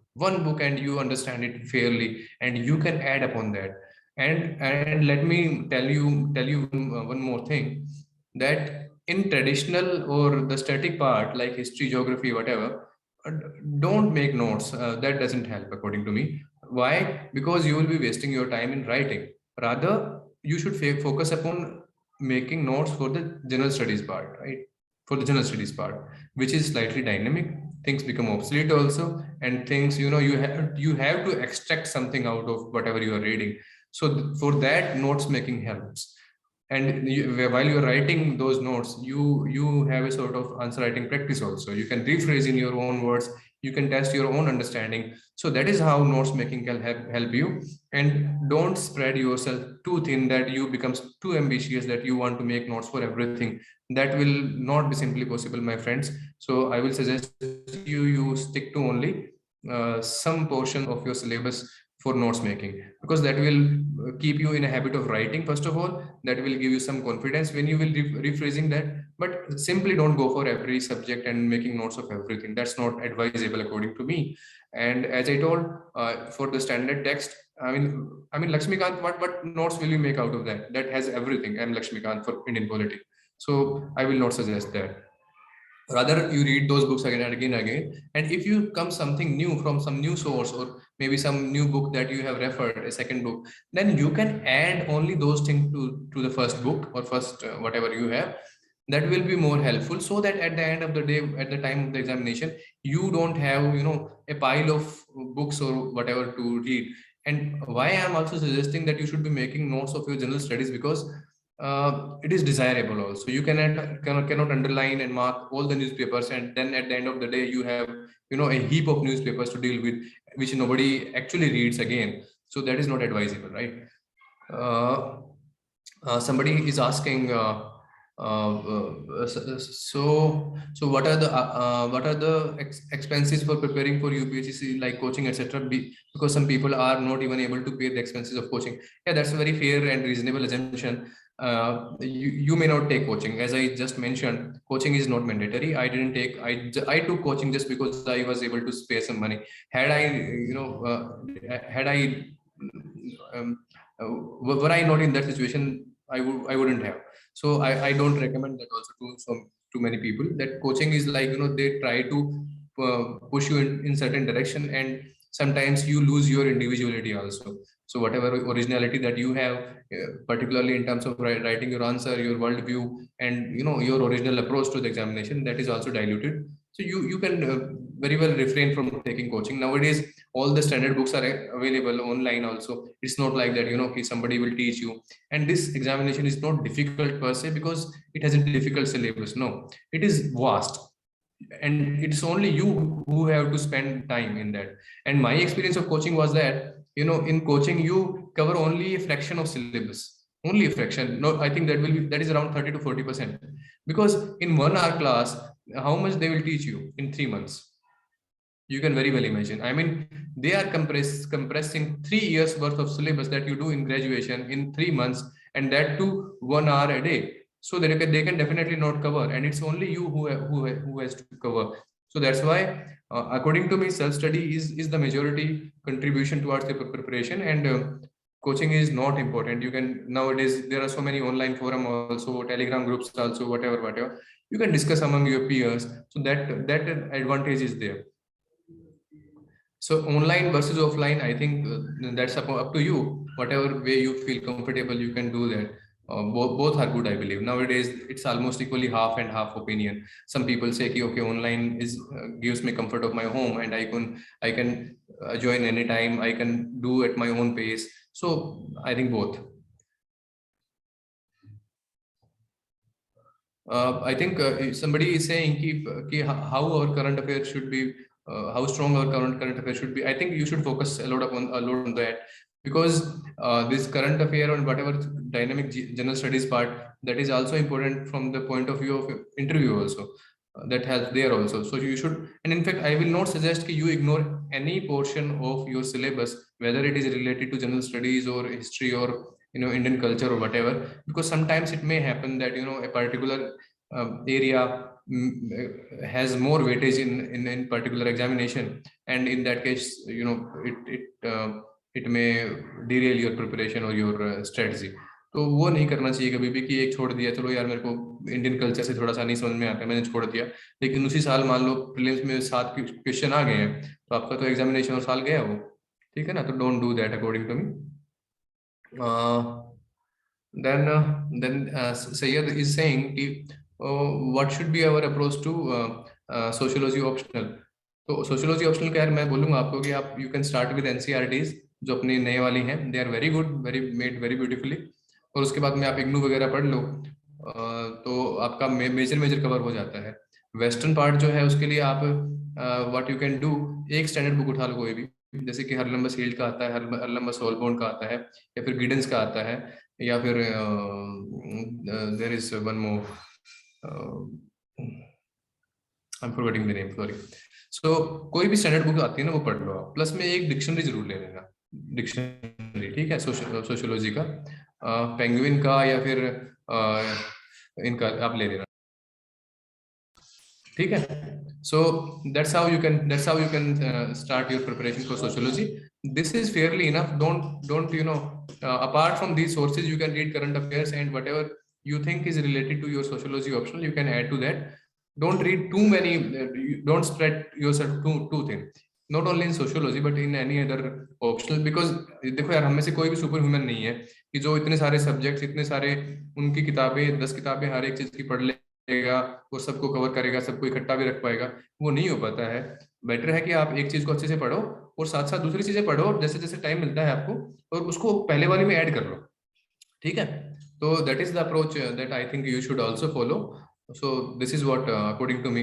and you understand it fairly, and you can add upon that. And let me tell you one more thing, that in traditional or the static part like history, geography, whatever, don't make notes. That doesn't help, according to me. Why? Because you will be wasting your time in writing. Rather, you should focus upon making notes for the general studies part, right? For the general studies part, which is slightly dynamic. Things become obsolete also, and things, you have to extract something out of whatever you are reading. So for that, notes making helps. And while you're writing those notes, you have a sort of answer writing practice also. You can rephrase in your own words, you can test your own understanding. So that is how notes making can help you. And don't spread yourself too thin, that you become too ambitious that you want to make notes for everything. That will not be simply possible, my friends. So I will suggest you stick to only some portion of your syllabus for notes making, because that will keep you in a habit of writing. First of all, that will give you some confidence when you will rephrasing that. But simply don't go for every subject and making notes of everything. That's not advisable, according to me. And as I told, for the standard text, I mean Lakshmikant, what notes will you make out of that? That has everything. I'm Lakshmikant for Indian polity. So I will not suggest that. Rather, you read those books again and again. And if you come something new from some new source, or maybe some new book that you have referred, a second book, then you can add only those things to the first book or first whatever you have. That will be more helpful, so that at the end of the day, at the time of the examination, you don't have a pile of books or whatever to read. And why I'm also suggesting that you should be making notes of your general studies, because it is desirable also. You cannot underline and mark all the newspapers, and then at the end of the day you have a heap of newspapers to deal with, which nobody actually reads again. So that is not advisable, right? Somebody is asking, so what are the expenses for preparing for UPSC, like coaching, etc.? Because some people are not even able to pay the expenses of coaching. Yeah, that's a very fair and reasonable assumption. You may not take coaching. As I just mentioned, coaching is not mandatory. I didn't take, I took coaching just because I was able to spare some money. Had I were I not in that situation, I wouldn't have. So I don't recommend that also to many people. That coaching is like, they try to push you in certain direction, and sometimes you lose your individuality also. So whatever originality that you have, particularly in terms of writing your answer, your worldview, and your original approach to the examination, that is also diluted. So you can very well refrain from taking coaching. Nowadays, all the standard books are available online also. It's not like that, somebody will teach you. And this examination is not difficult per se, because it has a difficult syllabus. No, it is vast. and it's only you who have to spend time in that. And my experience of coaching was that, you know, in coaching you cover only a fraction of syllabus, only a fraction. No, I think that is around 30 to 40%, because in 1 hour class, how much they will teach you in 3 months? You can very well imagine. I mean, they are compressing 3 years worth of syllabus that you do in graduation in 3 months, and that too 1 hour a day. So that they can definitely not cover, and it's only you who has to cover. So that's why, according to me, self-study is the majority contribution towards the preparation, and coaching is not important. You can, nowadays there are so many online forum also, Telegram groups also, whatever. You can discuss among your peers. So that advantage is there. So online versus offline, I think that's up to you. Whatever way you feel comfortable, you can do that. Both are good, I believe. Nowadays, it's almost equally half and half opinion. Some people say, okay, online is gives me comfort of my home, and I can join anytime. I can do at my own pace. So I think both. I think somebody is saying how our current affairs should be, how strong our current affairs should be. I think you should focus a lot on that, because this current affair and whatever dynamic general studies part, that is also important from the point of view of interview also. That helps there also. So you should, and in fact, I will not suggest you ignore any portion of your syllabus, whether it is related to general studies or history or, you know, Indian culture or whatever, because sometimes it may happen that, you know, a particular area has more weightage in particular examination, and in that case, you know, it may derail your preparation or your strategy. तो वो नहीं करना चाहिए कभी भी कि एक छोड़ दिया, चलो यार मेरे को इंडियन कल्चर से थोड़ा सा नहीं समझ में आता है, मैंने छोड़ दिया, लेकिन उसी साल मान लो प्रीलिम्स में 7 क्वेश्चन आ गए हैं, तो आपका तो एग्जामिनेशन और साल गया वो, ठीक है ना? तो don't do that according to me. Then Sayyid is saying, what should be our approach to sociology optional? तो sociology optional का यार मैं बोलूँगा आपको कि आप you can start with NCRTs जो अपनी नए वाली हैं, they are very good, very made very beautifully, और उसके बाद में आप इग्नू वगैरह पढ़ लो, तो आपका मेजर कवर हो जाता है. वेस्टर्न पार्ट जो है उसके लिए आप व्हाट यू कैन डू, एक स्टैंडर्ड बुक उठा लो कोई भी, जैसे कि हरलम्बस हील्ड का आता है, हरलम्बस होलबोर्न का आता है, या फिर गिडन्स का आता है, या फिर there is one more, I am forgetting the name, sorry. So कोई भी स्टैंडर्ड बुक आती है ना वो पढ़ लो आप, प्लस में एक डिक्शनरी जरूर ले लेना, डिक्शनरी, ठीक है, सोशियोलॉजी का, पेंगुइन का या फिर इनका आप ले लेना, ठीक है. So that's how you can start your preparation for sociology. This is fairly enough. Don't you know, apart from these sources you can read current affairs, and whatever you think is related to your sociology optional you can add to that. Don't read too many, don't spread yourself too thin, not only in sociology but in any other optional, because देखो यार, हम में से कोई भी super human नहीं है कि जो इतने सारे सब्जेक्ट्स, इतने सारे उनकी किताबें, 10 किताबें हर एक चीज की पढ़ लेगा और सबको कवर करेगा, सबको इकट्ठा भी रख पाएगा, वो नहीं हो पाता है. बेटर है कि आप एक चीज को अच्छे से पढ़ो और साथ साथ दूसरी चीजें पढ़ो, जैसे जैसे टाइम मिलता है आपको, और उसको पहले वाली में ऐड कर लो, ठीक है. तो that is the approach that I think you should also follow. So this is what according to me.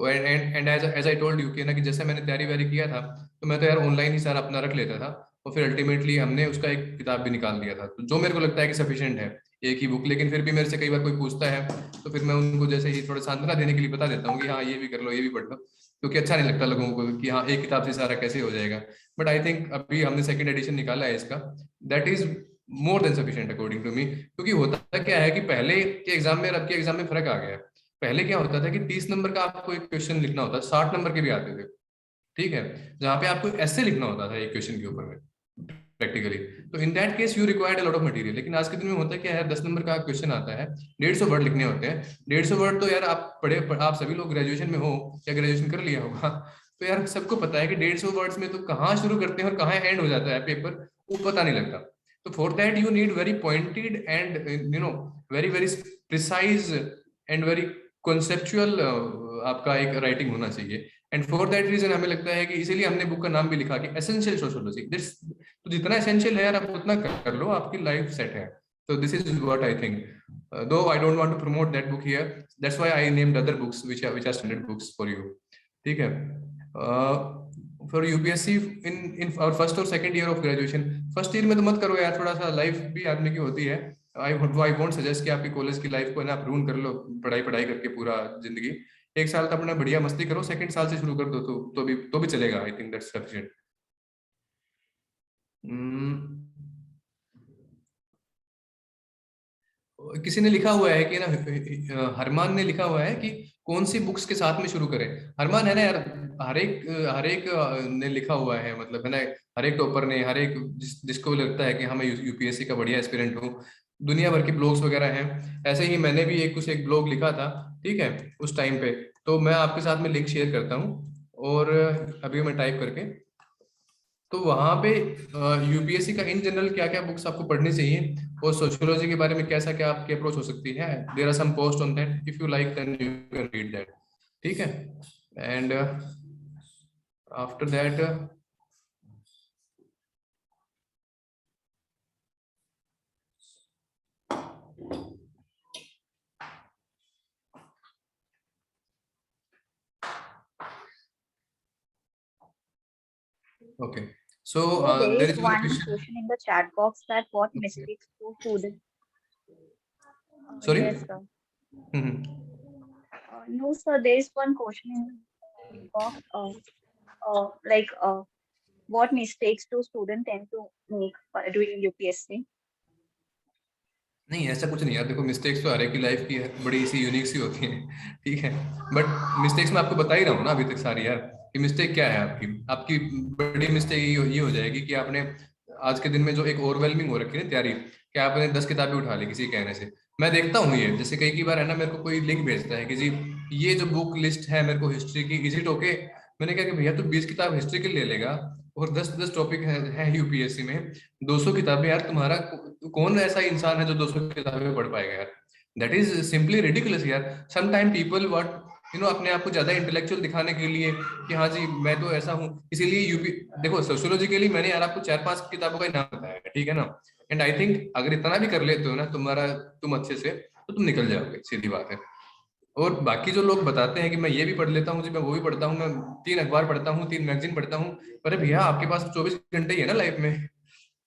And as I told you कि ना, कि जैसे मैंने तैयारी किया था, तो मैं तो यार ऑनलाइन ही सारा अपना रख लेता था, और फिर अल्टीमेटली हमने उसका एक किताब भी निकाल दिया था, तो जो मेरे को लगता है कि सफिशिएंट है एक ही बुक. लेकिन फिर भी मेरे से कई बार कोई पूछता है तो फिर मैं उनको जैसे ही थोड़ा सांत्वना देने के लिए बता देता हूँ कि हाँ ये भी कर लो, ये भी पढ़ लो, क्योंकि अच्छा नहीं लगता लोगों को कि हाँ एक किताब से सारा कैसे हो जाएगा. बट आई थिंक अभी हमने सेकंड एडिशन निकाला है इसका, that is more than sufficient according to me. क्योंकि होता क्या है कि पहले के एग्जाम में और अब के एग्जाम में फर्क आ गया है. पहले क्या होता था कि 30 नंबर का आपको एक क्वेश्चन लिखना होता, 60 नंबर के भी आते थे, ठीक है, जहाँ पे आपको ऐसे लिखना होता था एक क्वेश्चन के ऊपर में प्रैक्टिकली. तो in that case you required a lot of material. लेकिन आज के दिन में होता है क्या है, 10 नंबर का क्वेश्चन आता है, 150 वर्ड लिखने होते हैं. 150 वर्ड तो यार आप सभी लोग ग्रेजुएशन में हो या ग्रेजुएशन कर लिया होगा, तो यार सबको पता है कि 150 वर्ड्स में तो कहाँ शुरू करते हैं और कहाँ एंड हो जाता है पेपर, वो पता नहीं लगता. तो for that you need very pointed and you know very very precise and very conceptual आपका एक राइटिंग होना चाहिए. एंड फॉर दैट रीजन हमें लगता है कि इसीलिए हमने बुक का नाम भी लिखा कि एसेंशियल सोशियोलॉजी. तो जितना एसेंशियल है यार आप उतना कर लो, आपकी लाइफ सेट है. तो this is what I think. though I don't want to promote that book here, that's why I named other books which are standard books for you. ठीक है. For UPSC in our first or second year of graduation, first year में तो मत करो यार, थोड़ा सा life भी आदमी की होती है. आई वोंट सजेस्ट कि आपकी कॉलेज की लाइफ को ना रून कर लो पढ़ाई करके पूरा जिंदगी. एक साल तो अपना बढ़िया मस्ती करो, सेकंड साल से शुरू कर दो तो भी चलेगा. I think that's sufficient. किसी ने लिखा हुआ है कि ना, हरमान ने लिखा हुआ है कि कौन सी बुक्स के साथ में शुरू करें. हरमान है ना यार, हर एक ने लिखा हुआ है, मतलब है ना, हर एक टॉपर ने, हर एक जिसको लगता है कि हाँ मैं यूपीएससी का बढ़िया एस्पिरेंट हूँ, दुनिया भर की ब्लॉग्स वगैरह हैं. ऐसे ही मैंने भी एक ब्लॉग लिखा था, ठीक है, उस टाइम पे. तो मैं आपके साथ में लिंक शेयर करता हूँ, और अभी मैं टाइप करके, तो वहां पे यूपीएससी का इन जनरल क्या क्या बुक्स आपको पढ़नी चाहिए, और सोशियोलॉजी के बारे में कैसा क्या आपकी अप्रोच हो सकती है. There are some post on that, if you like then you can read that. ठीक है. And after that okay, so there is one one question in the chat box that what mistakes do students? Sorry? Yes, sir. No, sir. There is one question in the box. What mistakes do students tend to make during UPSC? नहीं, ऐसा कुछ नहीं यार. देखो, mistakes तो हर एक की life की बड़ी सी यूनिक सी होती हैं, ठीक है. बट मिस्टेक्स मैं आपको बता ही रहा हूँ ना अभी तक सारी यार, कि मिस्टेक क्या है आपकी बड़ी मिस्टेक ये हो जाएगी कि आपने आज के दिन में जो एक ओवरवेलमिंग हो रखी है तैयारी, कि आपने 10 किताबें उठा ली किसी कहने से. मैं देखता हूँ ये, जैसे कई बार है ना, मेरे को कोई लिंक भेजता है कि जी ये जो बुक लिस्ट है मेरे को हिस्ट्री की, इज इट ओके. मैंने कहा कि भैया तू 20 किताब हिस्ट्री के ले लेगा, और 10 टॉपिक है यूपीएससी में, 200 किताबें यार. तुम्हारा कौन ऐसा इंसान है जो 200 किताबें पढ़ पाएगा यार. दैट इज सिंपली रिडिकुलस यार. सम टाइम पीपल व्हाट अपने आप को ज्यादा इंटेलेक्चुअल दिखाने के लिए कि हाँ जी मैं तो ऐसा हूँ, इसीलिए यूपी. देखो, सोशियोलॉजिकली मैंने यार आपको 4-5 किताबों का नाम बताया, ठीक है ना. एंड आई थिंक अगर इतना भी कर लेते हो ना तुम अच्छे से, तो तुम निकल जाओगे, सीधी बात है. और बाकी जो लोग बताते हैं कि मैं ये भी पढ़ लेता हूँ जी, मैं वो भी पढ़ता हूँ, मैं 3 अखबार पढ़ता हूँ, 3 मैगजीन पढ़ता हूँ. अरे भैया, आपके पास 24 घंटे ही है ना लाइफ में,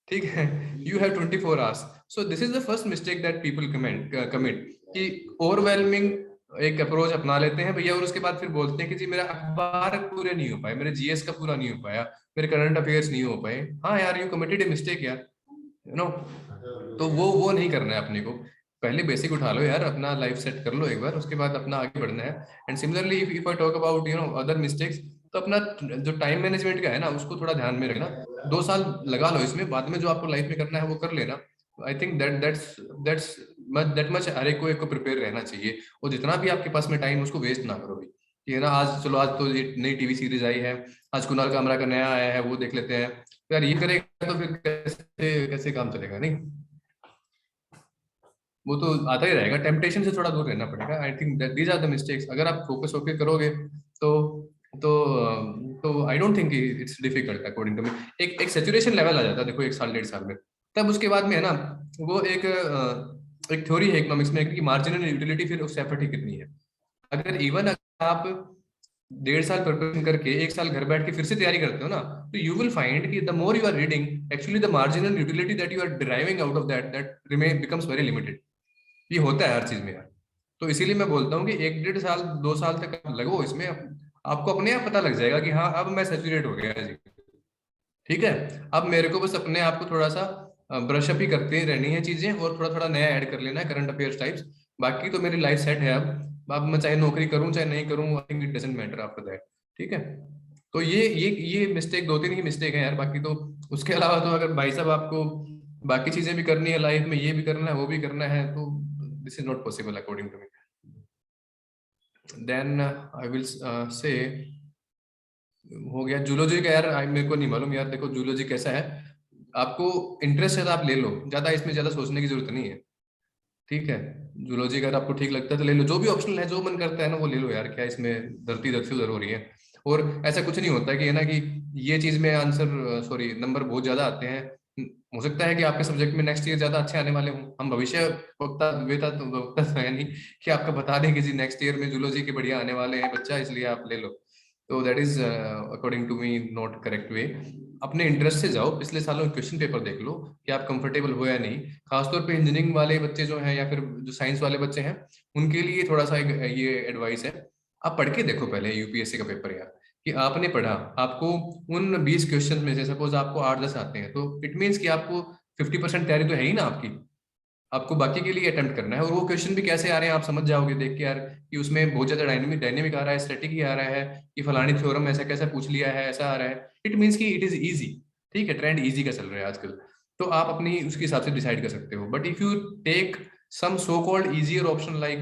ठीक है. You have 24 hours. So this is the first mistake that people commit, कि ओवरवेलमिंग एक अप्रोच अपना लेते हैं भैया, और उसके बाद फिर बोलते हैं कि जी मेरा अखबार पूरे नहीं हो पाए, मेरे जीएस का पूरा नहीं हो पाया, मेरे करंट अफेयर्स नहीं हो पाए. हाँ यार, यू कमिटेड ए मिस्टेक यार, तो वो नहीं करना है अपने को. पहले बेसिक उठा लो यार, अपना लाइफ सेट कर लो एक बार, उसके बाद अपना आगे बढ़ना है. And similarly if I talk about other mistakes, तो अपना जो टाइम मैनेजमेंट का है ना, उसको थोड़ा ध्यान में रखना. 2 साल लगा लो इसमें, बाद में जो आपको लाइफ में करना है वो कर लेना. आई थिंक दैट मच हर एक को प्रिपेयर रहना चाहिए. और जितना भी आपके पास में टाइम, उसको वेस्ट ना करो भाई. कि है ना, आज तो नई टीवी सीरीज आई है, आज कुणाल कामरा का नया आया है, वो देख लेते हैं. तो यार ये करेगा तो फिर कैसे काम चलेगा. नहीं, वो तो आता ही रहेगा. टेम्पटेशन से थोड़ा दूर रहना पड़ेगा. I think that these are the mistakes. अगर आप फोकस होकर करोगे तो I don't think it's difficult according to me. एक सैचुरेशन लेवल आ जाता है, देखो 1 साल 1.5 साल में. तब उसके बाद में है ना, वो एक थ्योरी है इकोनॉमिक्स में कि मार्जिनल यूटिलिटी फिर उस एफर्ट ही कितनी है. अगर इवन आप 1.5 साल प्रिपरेशन करके 1 साल घर बैठ के फिर से तैयारी करते हो ना, तो यू विल फाइंड कि the more you are reading, actually the marginal utility that you are deriving out of that remain becomes very limited. ये होता है हर चीज में यार. तो इसीलिए मैं बोलता हूँ कि 1-1.5 साल 2 साल तक लगो इसमें, आपको अपने आप पता लग जाएगा कि हाँ अब मैं सैचुरेट हो गया जी, ठीक है. अब मेरे को बस अपने आप को थोड़ा सा ब्रश अप ही करते रहनी है चीजें, और थोड़ा थोड़ा नया ऐड कर लेना है, करंट अफेयर्स टाइप्स. बाकी तो मेरी लाइफ सेट है. अब मैं चाहे नौकरी करूं चाहे नहीं करूं, I think it doesn't matter after that, ठीक है. तो ये मिस्टेक 2-3 ही मिस्टेक है यार. बाकी तो उसके अलावा तो अगर भाई साहब आपको बाकी चीजें भी करनी है लाइफ में, ये भी करना है वो भी करना है, तो this is not possible according to me. Then I will say हो गया जूलॉजी का यार. मेरे को नहीं मालूम यार. देखो, जूलॉजी कैसा है, आपको इंटरेस्ट है तो आप ले लो, इसमें ज्यादा सोचने की जरूरत नहीं है, ठीक है. जूलॉजी अगर आपको ठीक लगता है तो ले लो, जो भी ऑप्शनल है, जो मन करता है ना वो ले लो यार. क्या इसमें धरती इधर से उधर हो रही है. और ऐसा कुछ नहीं होता कि है ना कि ये चीज में आंसर नंबर बहुत ज्यादा आते हैं, हो सकता है कि आपके सब्जेक्ट में नेक्स्ट ईयर ज्यादा अच्छे आने वाले हों। हम भविष्य वक्ता वेता तो है नहीं कि आपका बता दें कि जी नेक्स्ट ईयर में जूलॉजी के बढ़िया आने वाले हैं बच्चा, इसलिए आप ले लो। तो that is according to me not correct way. अपने इंटरेस्ट से जाओ, पिछले सालों के क्वेश्चन पेपर देख लो कि आप कंफर्टेबल हो या नहीं। खासतौर पे इंजीनियरिंग वाले बच्चे जो हैं या फिर जो साइंस वाले बच्चे हैं, उनके लिए थोड़ा सा ये एडवाइस है, आप पढ़ के देखो पहले यूपीएससी का पेपर यार, कि आपने पढ़ा, आपको उन 20 क्वेश्चन में से सपोज आपको 8-10 आते हैं, तो इट मीन्स कि आपको 50% तैयारी तो है ही ना आपकी, आपको बाकी के लिए अटेम्प्ट करना है। और वो क्वेश्चन भी कैसे आ रहे हैं आप समझ जाओगे देख के यार, कि उसमें बहुत ज्यादा डायनेमिक आ रहा है, स्टैटिक ही आ रहा है, कि फलानी थ्योरम ऐसा कैसा पूछ लिया है, ऐसा आ रहा है। इट मीन्स कि इट इज ईजी। ठीक है, ट्रेंड ईजी का चल रहा है आजकल, तो आप अपनी उसके हिसाब से डिसाइड कर सकते हो। But if you take some so called easier option like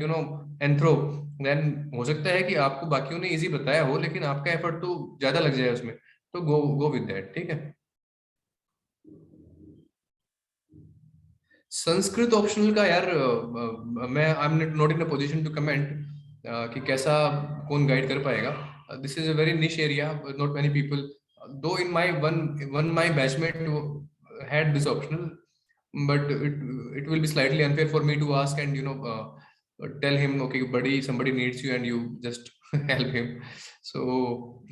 anthro, then हो सकता है कि आपको बाकियों ने इजी बताया हो लेकिन आपका एफर्ट तो ज्यादा लग जाए उसमें, तो गो विद दैट। ठीक है, संस्कृत ऑप्शनल का यार मैं I am not in a position to comment कि कैसा कौन गाइड कर पाएगा। This is a very niche area, not many people, though in my one my batchmate had this optional, but it will be slightly unfair for me to ask and tell him, okay buddy, somebody needs you and you just help him. So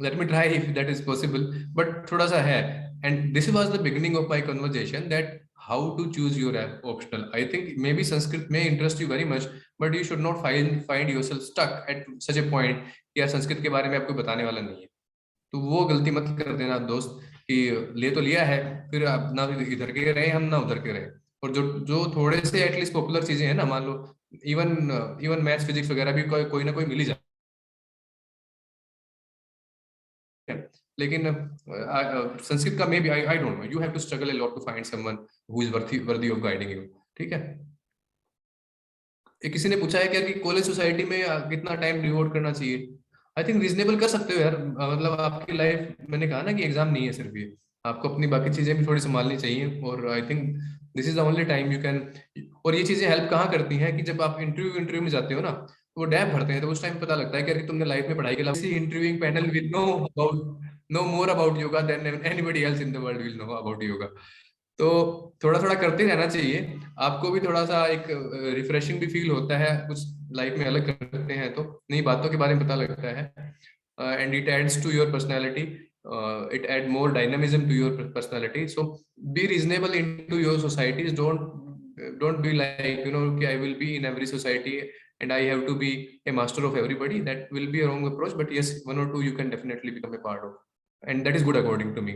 let me try if that is possible, but thoda sa hai, and this was the beginning of my conversation, that how to choose your optional. I think maybe Sanskrit may interest you very much, but you should not find yourself stuck at such a point कि यार संस्कृत के बारे में आपको बताने वाला नहीं है। तो वो गलती मत कर देना दोस्त, कि ले तो लिया है फिर आप ना इधर के रहे हम ना उधर के रहे। और जो जो थोड़े से एटलीस्ट पॉपुलर चीजें हैं ना, मान लो इवन मैथ्स फिजिक्स वगैरह भी कोई ना कोई मिल ही जाए, लेकिन संस्कृत का maybe I don't know, you have to struggle a lot to find someone who is worthy of guiding you. ठीक है, किसी ने पूछा है कि कॉलेज सोसाइटी में कितना टाइम डिवोट करना चाहिए। आई थिंक रीजनेबल कर सकते हो यार, मतलब आपकी लाइफ, मैंने कहा ना कि एग्जाम नहीं है सिर्फ ये, आपको अपनी बाकी चीजें भी थोड़ी संभालनी चाहिए। और आई think this is the only time you can. और ये चीजें हेल्प कहाँ करती हैं कि जब आप इंटरव्यू में जाते हो ना, तो वो डैप भरते हैं, तो उस टाइम पता लगता है कि यार तुमने लाइफ में पढ़ाई के अलावा interviewing panel will know more about yoga than anybody else in the world will know about yoga. तो थोड़ा थोड़ा करते रहना चाहिए, आपको भी थोड़ा सा एक रिफ्रेशिंग भी फील होता है, कुछ लाइफ में अलग करते हैं तो नई बातों के बारे में पता लगता है, and it adds to your personality, it add more dynamism to your personality. So be reasonable into your societies, don't be like I will be in every society and I have to be a master of everybody. That will be a wrong approach, but yes, one or two you can definitely become a part of, and that is good according to me.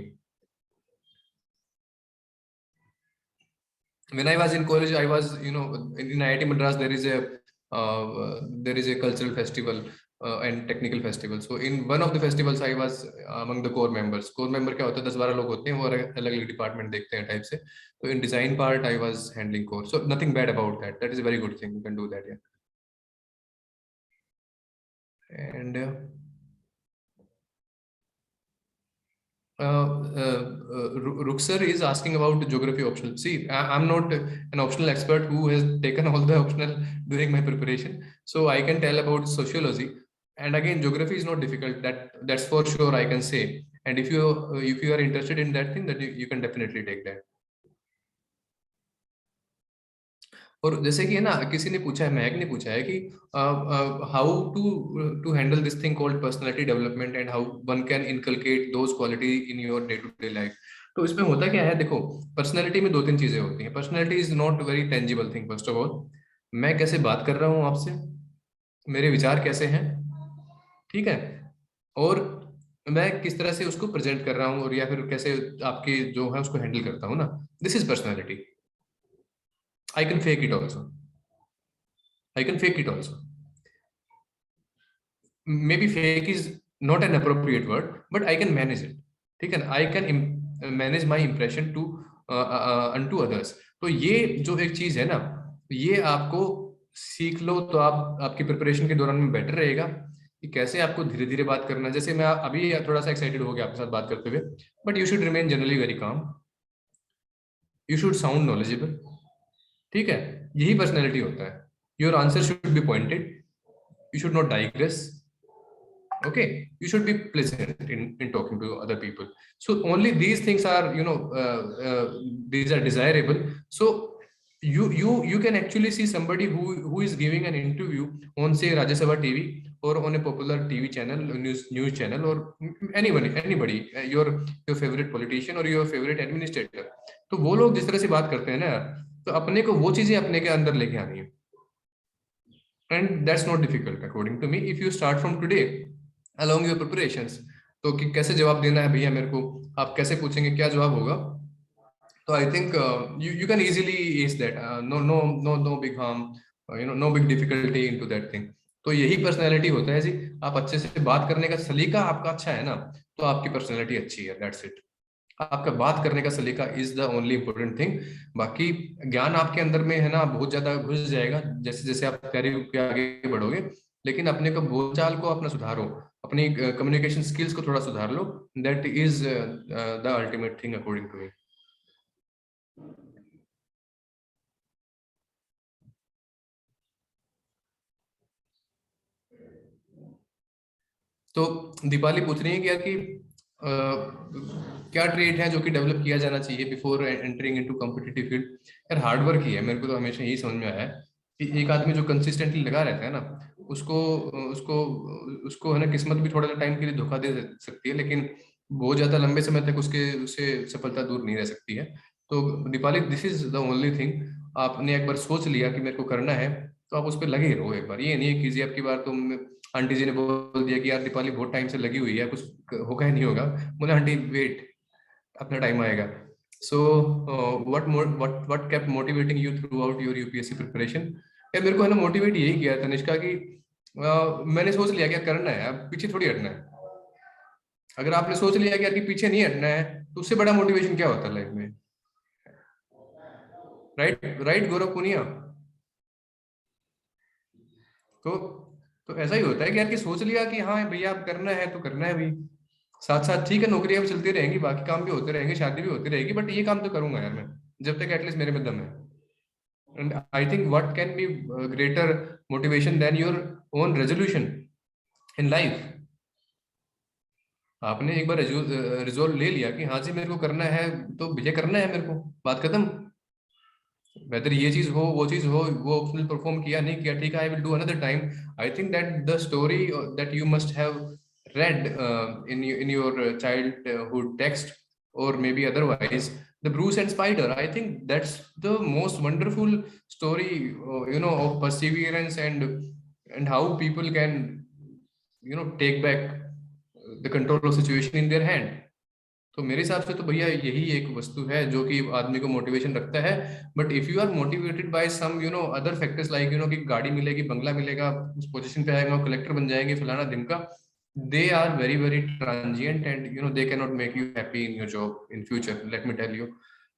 When I was in college, I was, in IIT Madras, there is a cultural festival and technical festival. So in one of the festivals, I was among the core members. Core member क्या होता है, 10-12 लोग होते हैं, वो अलग अलग department देखते हैं टाइप से। तो in design part, I was handling core. So nothing bad about that. That is a very good thing. You can do that, yeah. And Ruxer is asking about geography optional. See, I'm not an optional expert who has taken all the optional during my preparation, so I can tell about sociology. And again, geography is not difficult. That's for sure, I can say. And if you are interested in that thing, that you can definitely take that. और जैसे कि है ना, किसी ने पूछा है, महक ने पूछा है कि how to handle this thing called personality development and how one can inculcate those quality in your day to day life. तो इसमें होता क्या है, देखो पर्सनालिटी में 2-3 चीजें होती हैं। Personality is not very tangible thing. First of all, मैं कैसे बात कर रहा हूँ आपसे, मेरे विचार कैसे हैं, ठीक है, और मैं किस तरह से उसको प्रेजेंट कर रहा हूँ, और या फिर कैसे आपके जो है उसको हैंडल करता हूँ ना, this is personality. I can fake it also. I can fake it also. Maybe fake is not an appropriate word, but I can manage it. ठीक है ना, I can manage my impression to unto others. तो ये जो एक चीज है ना, ये आपको सीख लो तो आपकी प्रिपरेशन के दौरान में बेटर रहेगा कि कैसे आपको धीरे धीरे बात करना। जैसे मैं अभी थोड़ा सा एक्साइटेड हो गया आपके साथ बात करते हुए, but you should remain generally very calm, you should sound knowledgeable. ठीक है, यही पर्सनैलिटी होता है। Your answer should be pointed, you should not digress, Okay, you should be pleasant in talking to other people. So only these things are, these are desirable. So you can actually see somebody who is giving an interview on, say, Rajya Sabha TV, or on a popular TV channel, news channel, or anybody, your favorite politician or your favorite administrator. तो वो लोग जिस तरह से बात करते हैं ना, तो अपने को वो चीजें अपने के अंदर लेके आनी है. And that's not difficult according to me if you start from today along your preparations. तो कि कैसे जवाब देना है भैया मेरे को, आप कैसे पूछेंगे, क्या जवाब होगा. तो I think you can easily ace that. No big harm, no big difficulty into that thing. तो यही पर्सनैलिटी होता है जी. आप अच्छे से बात करने का सलीका आपका अच्छा है ना, तो आपकी पर्सनैलिटी अच्छी है. That's it. आपका बात करने का सलीका is the only important thing. बाकी ज्ञान आपके अंदर में है ना, बहुत ज्यादा घुस जाएगा जैसे जैसे आप तैयारी के आगे बढ़ोगे. लेकिन अपने को बोलचाल को अपना सुधारो, अपनी कम्युनिकेशन स्किल्स को थोड़ा सुधार लो. That is the ultimate thing according to me. तो दीपाली पूछ रही है कि यार कि क्या ट्रेड है जो कि डेवलप किया जाना चाहिए before entering into competitive field. यार हार्डवर्क ही है. मेरे को तो हमेशा यही समझ में आया है कि एक आदमी जो कंसिस्टेंटली लगा रहता है ना, उसको उसको उसको है ना, किस्मत भी थोड़ा सा टाइम के लिए धोखा दे सकती है, लेकिन बहुत ज्यादा लंबे समय तक उससे सफलता दूर नहीं रह सकती है. तो Deepali, this is the only thing. आपने एक बार सोच लिया कि मेरे को करना है, तो आप उस पर लगे रहो एक बार. ये नहीं है कि जी आपकी बार तुम आंटी जी ने बोल दिया कि यार दीपाली बहुत टाइम से लगी हुई है, कुछ होगा ही नहीं होगा. बोले आंटी वेट, अपना टाइम आएगा. So what kept motivating you through out your UPSC preparation. यार मेरे को है ना मोटिवेट यही किया तनिष्का कि मैंने सोच लिया क्या करना है, अब पीछे थोड़ी हटना है. अगर आपने सोच लिया कि यार कि पीछे नहीं हटना है, तो उससे बड़ा मोटिवेशन क्या होता है लाइफ में. राइट गौरव पुनिया. तो ऐसा ही होता है कि यार कि सोच लिया कि हाँ भैया अब करना है तो करना है भाई. साथ साथ ठीक है, नौकरियां भी चलती रहेंगी, बाकी काम भी होते रहेंगे, शादी भी होती रहेगी, बट ये काम तो करूंगा यार मैं, जब तक एटलीस्ट मेरे में दम है. And I think what can be greater motivation than your own resolution in life. आपने एक बार रिजोल्व ले लिया कि हाँ जी मेरे को करना है, तो भैया करना है मेरे को, बात खत्म. वेदर ये चीज हो वो चीज हो, वो ऑप्शनल परफॉर्म किया नहीं किया, ठीक है, I will do another time. I think that the story that you must have read in your childhood text, or maybe otherwise, the Bruce and Spider. I think that's the most wonderful story, of perseverance and how people can take back the control of situation in their hand. तो मेरे हिसाब से तो भैया यही एक वस्तु है जो कि आदमी को मोटिवेशन रखता है. But if you are motivated by some other factors like कि गाड़ी मिलेगी, बंगला मिलेगा, उस पोजीशन पे आएगा, कलेक्टर बन जाएंगे, फलाना ढिमका, they are very transient, and they cannot make you happy in your job in future, let me tell you.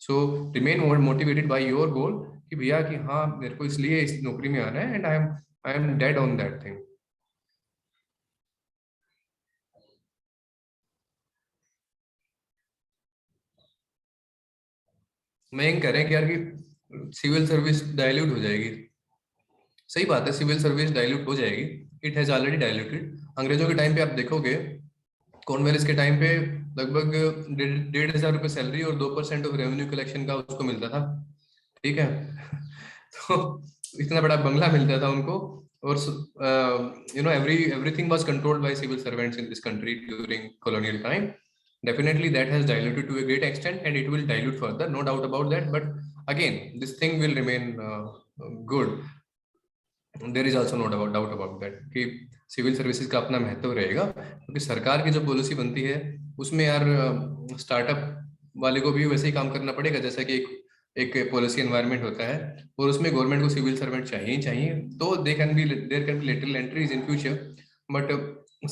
So remain more motivated by your goal कि भैया कि हाँ मेरे को इसलिए इस नौकरी में आना है, and I am dead on that thing. मैं कह रहे हैं कि यार कि सिविल सर्विस डाइल्यूट हो जाएगी. सही बात है, सिविल सर्विस डाइल्यूट हो जाएगी. It has already diluted. अंग्रेजों के टाइम पे आप देखोगे, कॉर्नवेलिस के टाइम पे लगभग 1,500 रुपए सैलरी और 2% ऑफ रेवेन्यू कलेक्शन का उसको मिलता था. ठीक है. तो इतना बड़ा बंगला मिलता था उनको, और everything was controlled by civil servants in this country during colonial time. Definitely that has diluted to a great extent, and it will dilute further, no doubt about that. But again, this thing will remain good. There is also no doubt about that कि civil services का अपना महत्व रहेगा, क्योंकि सरकार की जो policy बनती है उसमें यार स्टार्टअप वाले को भी वैसे ही काम करना पड़ेगा जैसा कि एक पॉलिसी एनवायरनमेंट होता है, और उसमें गवर्नमेंट को सिविल सर्वेंट चाहिए. तो there can be little entries in future, but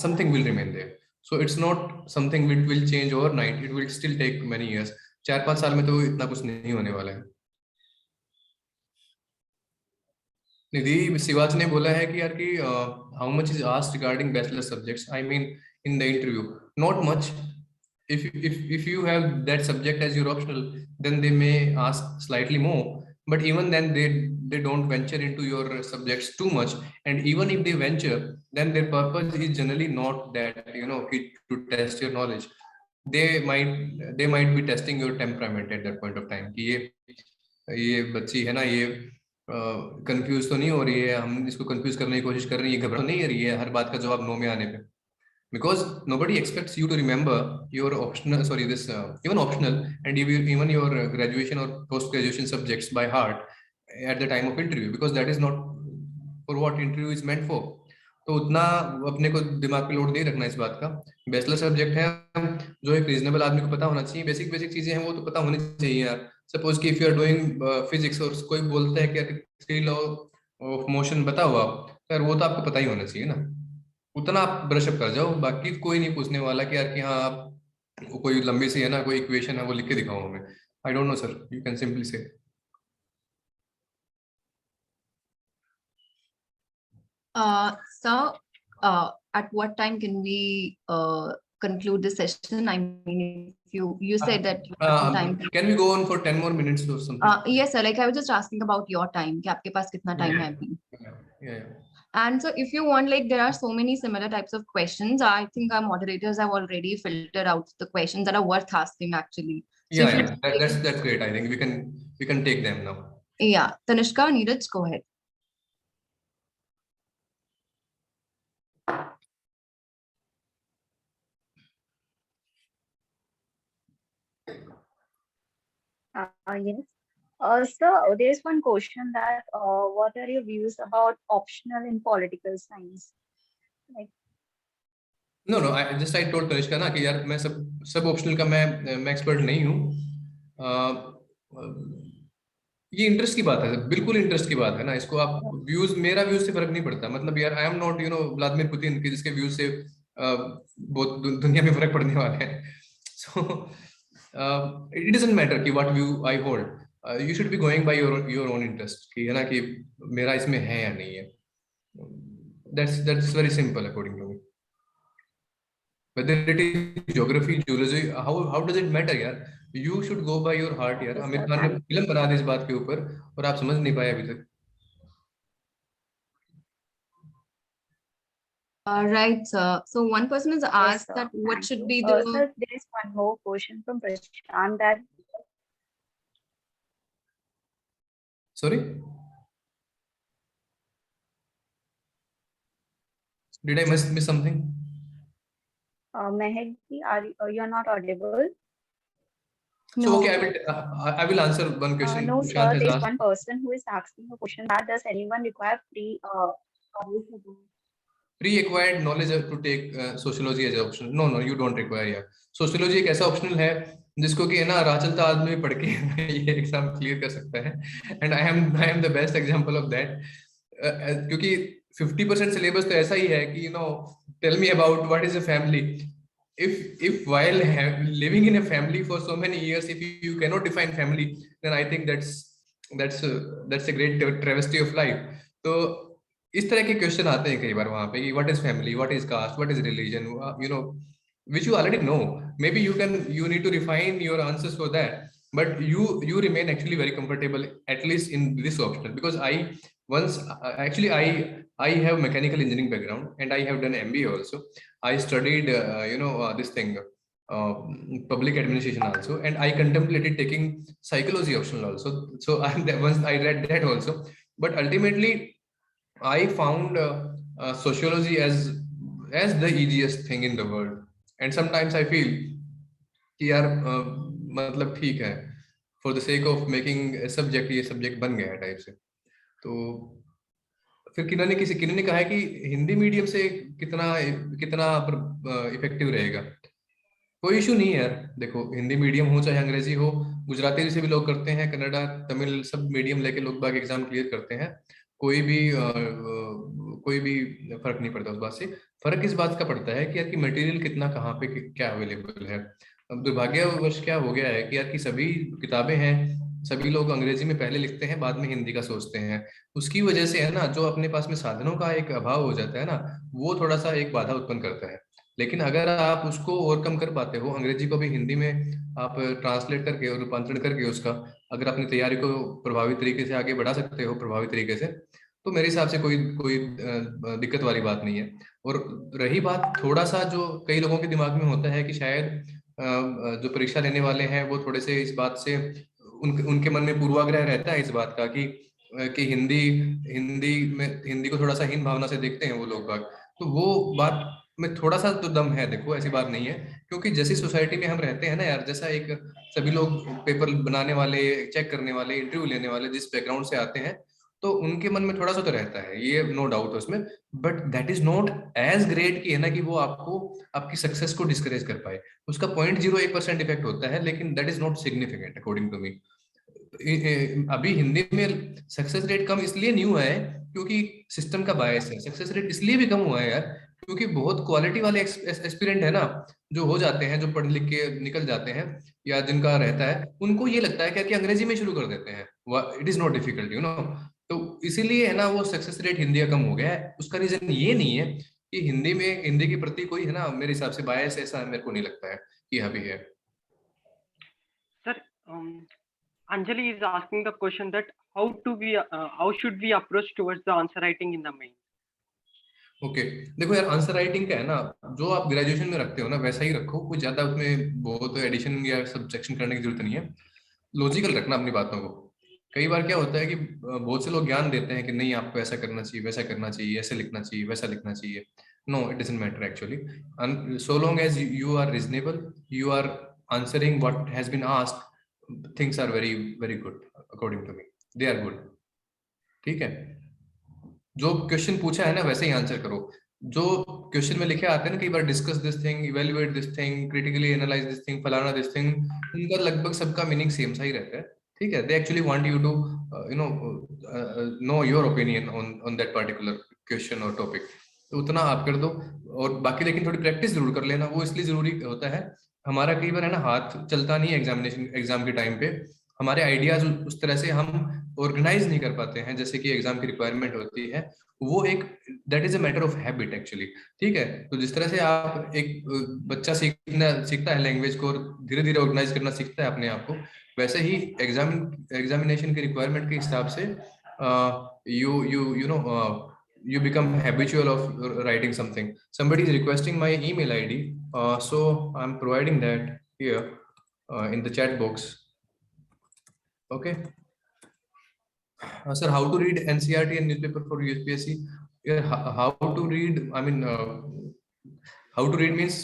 something will remain there. So it's not something which will change overnight, it will still take many years. 4-5 साल में तो इतना कुछ नहीं होने वाला है. निधि शिवाज ने बोला है कि यार कि how much is asked regarding bachelor subjects. I mean in the interview not much. if you have that subject as your optional, then they may ask slightly more. but even then they don't venture into your subjects too much, and even if they venture, then their purpose is generally not that, you know, to test your knowledge. They might be testing your temperament at that point of time कि ये बच्ची है ना, ये confuse तो नहीं हो रही है, हम इसको कंफ्यूज करने की कोशिश कर रही है, घबरा तो नहीं रही है हर बात का जवाब नो में आने पे, because nobody expects you to remember your optional, sorry, this even optional and even your graduation or post graduation subjects by heart at the time of interview, because that is not for what interview is meant for. तो उतना अपने को दिमाग पे load नहीं रखना इस बात का। बैचलर सब्जेक्ट है जो एक रीजनेबल आदमी को पता होना चाहिए, बेसिक बेसिक चीजें हैं वो तो पता होनी चाहिए यार। सपोज कि if you are doing physics और कोई बोलता है कि थ्री लॉ ऑफ मोशन बताओ आप, यार वो तो आपको पता ही होना चाहिए ना, उतना आप ब्रशअप कर जाओ, बाकी कोई नहीं पूछने वाला कि यार कि हाँ आप कोई लंबी सी है ना कोई इक्वेशन है वो लिख के दिखाओ हमें। आई don't no sir, you can simply से। So, at what time can we conclude the session? I mean, if you said that you have some time. Can we go on for 10 more minutes or something? Yes, sir. Like I was just asking about your time. कि आपके पास कितना time है अभी? Yeah. And so if you want, like there are so many similar types of questions. I think our moderators have already filtered out the questions that are worth asking actually. So Yeah. That's great. I think we can take them now. Yeah. Tanishka, Neeraj, go ahead. Yes. So there's one question that what are your views about optional in political science? Like, No, I told Tanishka ना कि यार मैं सब optional का मैं expert नहीं हूँ। ये इंटरेस्ट की बात है, बिल्कुल इंटरेस्ट की बात है ना, इसको आप व्यूज, मेरा व्यूज से फर्क नहीं पड़ता, मतलब यार आई am not you know Vladimir Putin के जिसके व्यूज से बहुत दुनिया में फर्क पड़ने वाला है। सो इट डजंट मैटर कि what view I hold, you should be going by your own interest कि है ना कि मेरा इसमें है या नहीं है। That's very simple according to me. Whether it is geography, zoology, how does it matter यार? You should go by your heart यार। आमिर खान ने फिल्म बना दी इस बात के ऊपर और आप समझ नहीं पाए अभी तक। Right, sir. So one person has asked yes, that what should be the. Sir, there is one more question from Prashant that. Sorry, did I miss something? Mehak, you're not audible. No. So okay, I will answer one question. No, Prashant sir, has there's asked. one person who is asking a question that does anyone require Pre-acquired knowledge to take sociology as an option? No, you don't require यार। Sociology एक ऐसा optional है जिसको कि है ना राह चलता आदमी पढ़ के ये एग्जाम क्लियर कर सकता है, and I am the best example of that। क्योंकि 50% सिलेबस तो ऐसा ही है कि you know tell me about what is a family। If while living in a family for so many years, if you cannot define family, then I think that's a great travesty of life। तो इस तरह के question आते हैं कई बार वहां पे कि what is family, what is caste, what is religion, you know which you already know. Maybe you need to refine your answers for that, but you remain actually very comfortable at least in this optional, because I have mechanical engineering background and I have done MBA also. I studied this thing, public administration also, and I contemplated taking psychology optional also. So once I read that also, but ultimately I found sociology as the easiest thing in the world, and sometimes I feel कि यार मतलब ठीक है for the sake of making a subject, ये subject बन गया है type से। तो फिर किन्होंने कहा है कि हिंदी मीडियम से कितना इफेक्टिव रहेगा। कोई इशू नहीं है यार, देखो हिंदी मीडियम हो चाहे अंग्रेजी हो, गुजराती से भी लोग करते हैं, कन्नड़ा तमिल सब मीडियम लेके लोग बाग एग्जाम क्लियर करते हैं, कोई भी फर्क नहीं पड़ता उस बात से। फर्क इस बात का पड़ता है कि यार की मटेरियल कितना कहाँ पे क्या अवेलेबल है। अब दुर्भाग्यवश क्या हो गया है कि यार की सभी किताबें हैं, सभी लोग अंग्रेजी में पहले लिखते हैं बाद में हिंदी का सोचते हैं, उसकी वजह से है ना जो अपने पास में साधनों का एक अभाव हो जाता है ना, वो थोड़ा सा एक बाधा उत्पन्न करता है। लेकिन अगर आप उसको ओवरकम कर पाते हो, अंग्रेजी को भी हिंदी में आप ट्रांसलेट करके और रूपांतरण करके उसका अगर अपनी तैयारी को प्रभावी तरीके से आगे बढ़ा सकते हो, प्रभावी तरीके से, तो मेरे हिसाब से कोई कोई दिक्कत वाली बात नहीं है। और रही बात थोड़ा सा जो कई लोगों के दिमाग में होता है कि शायद जो परीक्षा लेने वाले हैं वो थोड़े से इस बात से उनके मन में पूर्वाग्रह रहता है इस बात का कि हिंदी को थोड़ा सा हीन भावना से देखते हैं वो लोग बाग। तो वो बात में थोड़ा सा तो दम है, देखो ऐसी बात नहीं है, क्योंकि जैसी सोसाइटी में हम रहते हैं ना यार, जैसा एक सभी लोग पेपर बनाने वाले, चेक करने वाले, इंटरव्यू लेने वाले जिस बैकग्राउंड से आते हैं, तो उनके मन में थोड़ा सा तो रहता है, ये नो डाउट उसमें, but that is not as great कि है ना कि वो आपको आपकी सक्सेस को डिस्करेज कर पाए। उसका 0.01% इफेक्ट होता है, लेकिन that is not significant according to me. अभी हिंदी में सक्सेस रेट कम इसलिए नहीं हुआ है क्योंकि सिस्टम का बायस है। सक्सेस रेट इसलिए भी कम हुआ है यार क्योंकि बहुत क्वालिटी वाले एस्पिरेंट है ना, जो हो जाते हैं, जो पढ़ लिख के निकल जाते हैं या जिनका रहता है, उनको ये लगता है कि अंग्रेजी में शुरू कर देते हैं, it is not difficult, you know. तो इसीलिए है ना वो सक्सेस रेट हिंदी का कम हो गया है। उसका रीजन ये नहीं है कि हिंदी के प्रति कोई है ना, मेरे हिसाब से बायस ऐसा मेरे को नहीं लगता है कि यहाँ भी है। Sir, Anjali is asking the question that how should we approach towards the answer writing in the main? Okay देखो यार, आंसर राइटिंग का है ना, जो आप ग्रेजुएशन में रखते हो ना वैसा ही रखो, कोई ज्यादा उसमें बहुत एडिशन या सब्ट्रैक्शन करने की जरूरत नहीं है। लॉजिकल रखना अपनी बातों को। कई बार क्या होता है कि बहुत से लोग ज्ञान देते हैं कि नहीं आपको ऐसा करना चाहिए, वैसा करना चाहिए, ऐसे लिखना चाहिए, वैसा लिखना चाहिए। No, it doesn't matter actually, so long as you are reasonable, you are answering what has been asked, things are very very good according to me, they are good. ठीक है, जो क्वेश्चन पूछा है ना वैसे ही आंसर करो। जो question में लिखे आते हैं ना कई बार, discuss this thing, evaluate this thing, critically analyse this thing, फलाना दिस थिंग, उनका लगभग सबका मीनिंग सेम सा ही रहता है। ठीक है, they actually want you to you know your opinion on that particular question और टॉपिक, तो उतना आप कर दो। और बाकी लेकिन थोड़ी प्रैक्टिस जरूर कर लेना, वो इसलिए जरूरी होता है। हमारा कई बार है ना हाथ चलता नहीं है एग्जाम के टाइम पे, हमारे आइडियाज उस तरह से हम ऑर्गेनाइज नहीं कर पाते हैं जैसे कि एग्जाम की रिक्वायरमेंट होती है। वो एक that is a matter of habit actually. ठीक है, तो जिस तरह से आप एक बच्चा सीखता है लैंग्वेज को और धीरे धीरे ऑर्गेनाइज करना सीखता है अपने आप को, वैसे ही एग्जामिनेशन की रिक्वायरमेंट के हिसाब से you become habitual of writing something. Somebody is requesting my email ID, so I'm providing that here in the chat box. Okay. Sir, how to read NCRT and newspaper for USPSC? Yeah, how to read? I mean, how to read means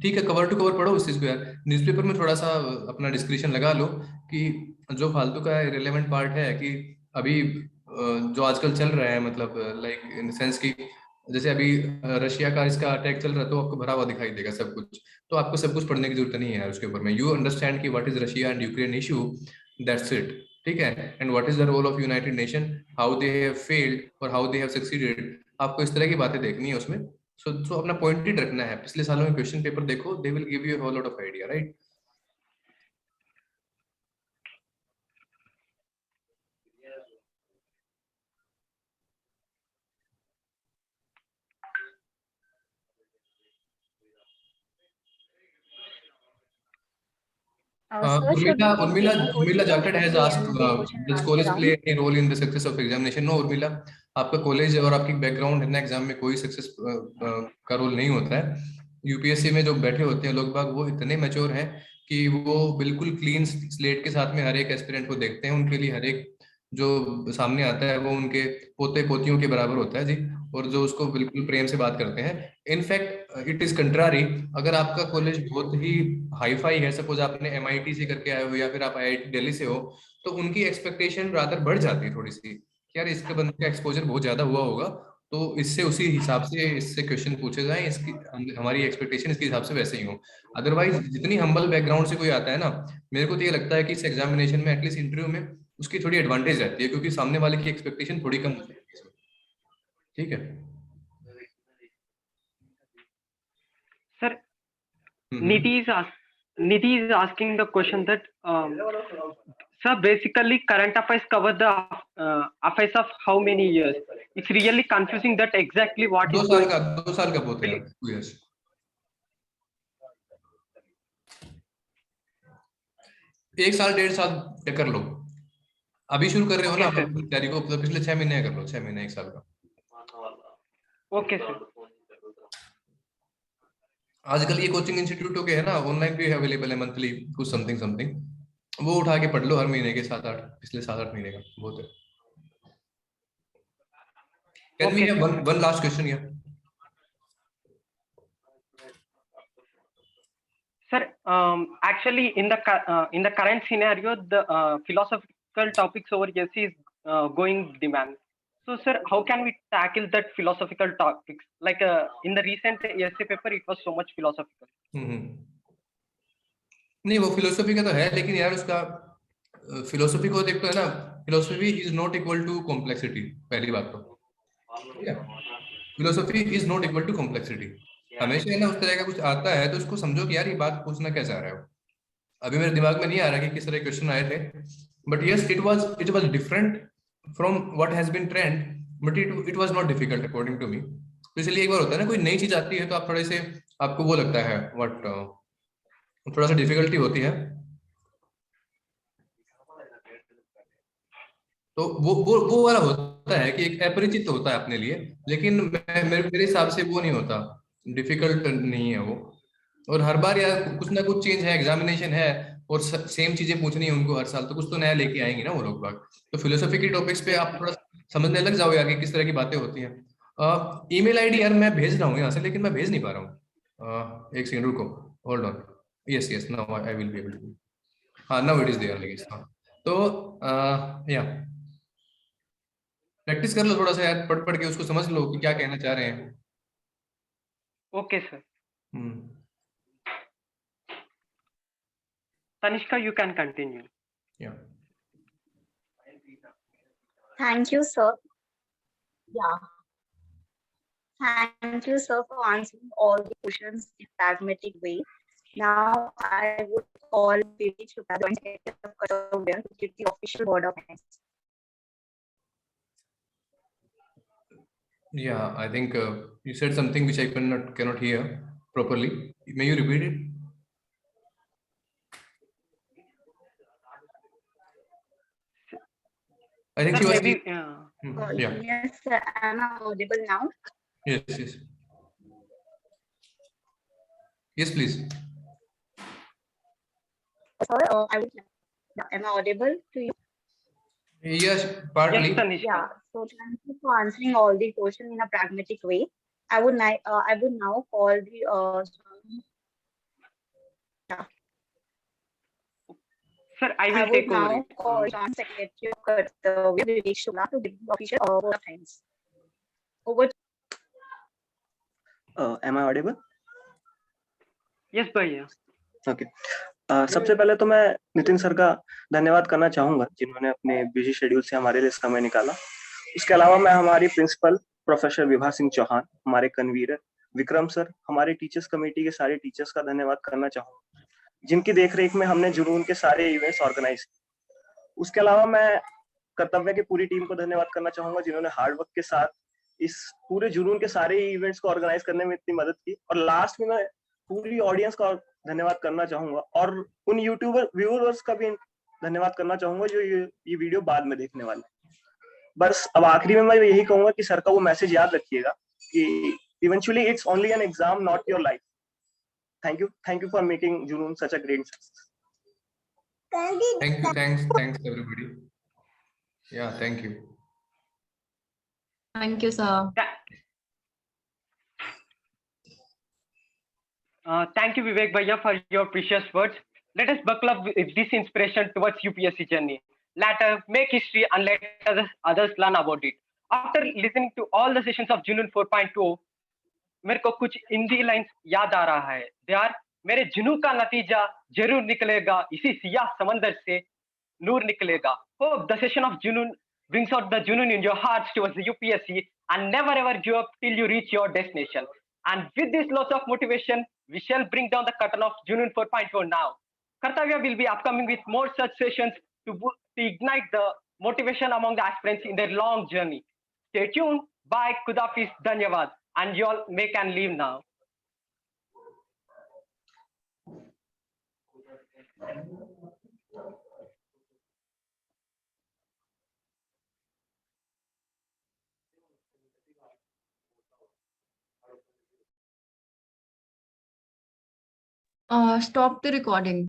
ठीक है, cover to cover पढ़ो उस चीज को यार। Newspaper में थोड़ा सा अपना डिस्क्रिप्शन लगा लो कि जो फालतू का रिलेवेंट पार्ट है कि अभी जो आजकल चल रहा है, मतलब लाइक इन सेंस की जैसे अभी रशिया का इसका अटैक चल रहा है तो आपको भरा हुआ दिखाई देगा सब कुछ, तो आपको सब कुछ पढ़ने की जरूरत नहीं है यार उसके ऊपर में। यू अंडरस्टैंड कि what is Russia and Ukraine issue, that's it. ठीक है, and what is the role of United Nation, how they have failed और हाउ दे हैव सक्सीडेड, आपको इस तरह की बातें देखनी है उसमें। सो अपना पॉइंटेड रखना है। पिछले सालों में क्वेश्चन पेपर देखो, they will give you a whole lot of idea, right. Urmila Jacket has asked, does college play any role in the success of examination? No, Urmila, आपका कॉलेज और आपकी बैकग्राउंड है ना एग्जाम में कोई success का role नहीं होता है। यूपीएससी में जो बैठे होते हैं लोग बाग वो इतने मैच्योर हैं कि वो बिल्कुल क्लीन स्लेट के साथ में हर एक एस्पिरेंट को देखते हैं, उनके लिए हर एक जो सामने आता है वो उनके पोते पोतियों के बराबर होता है जी, और जो उसको बिल्कुल प्रेम से बात करते हैं। इनफैक्ट इट इज कंट्रारी, अगर आपका कॉलेज बहुत ही हाई फाई है, सपोज आपने एमआईटी से करके आए हो या फिर आप आईआईटी दिल्ली से हो, तो उनकी एक्सपेक्टेशन रादर बढ़ जाती है थोड़ी सी कि यार इसके बंदे का एक्सपोजर बहुत ज्यादा हुआ होगा, तो इससे उसी हिसाब से इससे क्वेश्चन पूछे जाए, इसकी हमारी एक्सपेक्टेशन इसके हिसाब से वैसे ही हो। अदरवाइज जितनी हम्बल बैकग्राउंड से कोई आता है ना, मेरे को तो ये लगता है कि इस एग्जामिनेशन में एटलीस्ट इंटरव्यू में उसकी थोड़ी एडवांटेज रहती है क्योंकि सामने वाले की एक्सपेक्टेशन थोड़ी कम होती है। ठीक है Sir, Niti is asking the question that sir, basically current affairs cover the affairs of how many years? It's really confusing that exactly what 2 साल का बहुत है 2 years। 1 साल 1.5 साल कर लो, अभी शुरू कर रहे हो ना Okay, अपनी तैयारी को, तो पिछले 6 महीने कर लो, 6 महीने 1 साल का। okay, sir. आजकल ये कोचिंग इंस्टीट्यूट हो गए है ना, ऑनलाइन भी अवेलेबल है, मंथली कुछ समथिंग समथिंग, वो उठा के पढ़ लो हर महीने के 7-8, पिछले 7-8 महीने का बहुत है। Can we Okay, have sir. one last question here? Sir, actually, in the current scenario, the philosophical topics over ESC is going demand. So, sir, how can we tackle that philosophical topics? Like in the recent ESC paper, it was so much philosophical. नहीं, वो philosophy का तो है, लेकिन यार उसका philosophy को देखते है ना, philosophy is not equal to complexity, पहली बात तो philosophy is not equal to complexity. हमेशा है ना उस तरह का कुछ आता है तो उसको समझो कि यार ये बात पूछना क्या चाह रहे हो। अभी मेरे दिमाग में नहीं आ रहा कि किस तरह के क्वेश्चन आए थे, but yes it was different from what has been trend, but it was not difficult according to me. तो इसलिए एक बार होता है ना, कोई नई चीज आती है तो आप थोड़े से, आपको वो लगता है व्हाट, थोड़ा सा डिफिकल्टी होती है, तो वो वाला होता है कि एक अपरिचित होता है अपने लिए, लेकिन मेरे हिसाब से वो नहीं होता, डिफिकल्ट नहीं है वो। और हर बार यार कुछ ना कुछ चेंज है, एग्जामिनेशन है और सेम चीजें पूछनी है उनको हर साल, तो कुछ तो नया लेके आएंगे ना वो लोग बाग। तो फिलोसफी के टॉपिक्स पे आप थोड़ा समझने लग जाओ यार कि किस तरह की बातें होती हैं। ईमेल आईडी यार मैं भेज रहा हूँ यहाँ से, लेकिन मैं भेज नहीं पा रहा हूँ। एक सेकंड रुको, hold on. Yes now I will be able to. हाँ, now it is there I guess. तो या प्रैक्टिस कर लो थोड़ा सा यार, पढ़ पढ़ के उसको समझ लो कि क्या कहना चाह रहे हैं। Okay, sir. Tanishka, you can continue. Yeah. Thank you, sir. Yeah. Thank you, sir, for answering all the questions in pragmatic way. Now I would call Vivi to join Kartavya to give the official word of thanks. Yeah, I think you said something which I cannot hear properly. May you repeat it? I think Sir, she was. maybe. Yeah. Yes, sir. Am I audible now? Yes. Yes, please. Sir, I would. Am I audible to you? Yes, partly. Yes, Tanishka. Yeah. So thank you for answering all the questions in a pragmatic way. I would now call the Sir, I will take over it. Call Joint Secretary of Kartavya, Vivek Shukla, to give the official word of thanks. Over. Am I audible? Yes, भैया. Okay. सबसे पहले तो मैं Nitin sir का धन्यवाद करना चाहूंगा जिन्होंने अपने बिजी शेड्यूल से हमारे लिए समय निकाला। उसके अलावा मैं हमारी प्रिंसिपल प्रोफेसर विभा सिंह चौहान, हमारे कन्वीनर विक्रम सर, हमारे टीचर्स कमेटी के सारे टीचर्स का धन्यवाद करना चाहूंगा जिनकी देखरेख में हमने जुनून के सारे इवेंट्स ऑर्गेनाइज किए। उसके अलावा मैं कर्तव्य की पूरी टीम को धन्यवाद करना चाहूंगा जिन्होंने हार्ड वर्क के साथ इस पूरे जुनून के सारे इवेंट्स को ऑर्गेनाइज करने में इतनी मदद की। और लास्ट में मैं पूरी ऑडियंस का धन्यवाद करना चाहूंगा और उन यूट्यूबर व्यूअर्स का भी धन्यवाद करना चाहूंगा जो ये वीडियो बाद में देखने वाले। बस अब आखिरी में मैं यही कहूंगा कि सर का वो मैसेज याद रखिएगा कि eventually it's only an exam, not your life. Thank you for making Junoon such a great success. Thanks everybody. Yeah, thank you. Thank you, sir. Thank you, Vivek Bhaiya, for your precious words. Let us buckle up with this inspiration towards UPSC journey. Later, make history and let others learn about it. After listening to all the sessions of Junoon 4.2, मेरे को कुछ Hindi lines याद आ रहा है। यार, मेरे जुनून का नतीजा जरूर निकलेगा, इसी सियाह समंदर से नूर निकलेगा। Hope the session of Junoon brings out the Junoon in your hearts towards the UPSC and never ever give up till you reach your destination. And with this lots of motivation, we shall bring down the curtain of Junoon 4.4 now. Kartavya will be upcoming with more such sessions to ignite the motivation among the aspirants in their long journey. Stay tuned. Bye. Khudafiz. Dhanyavad. And you all may can leave now. Stop the recording.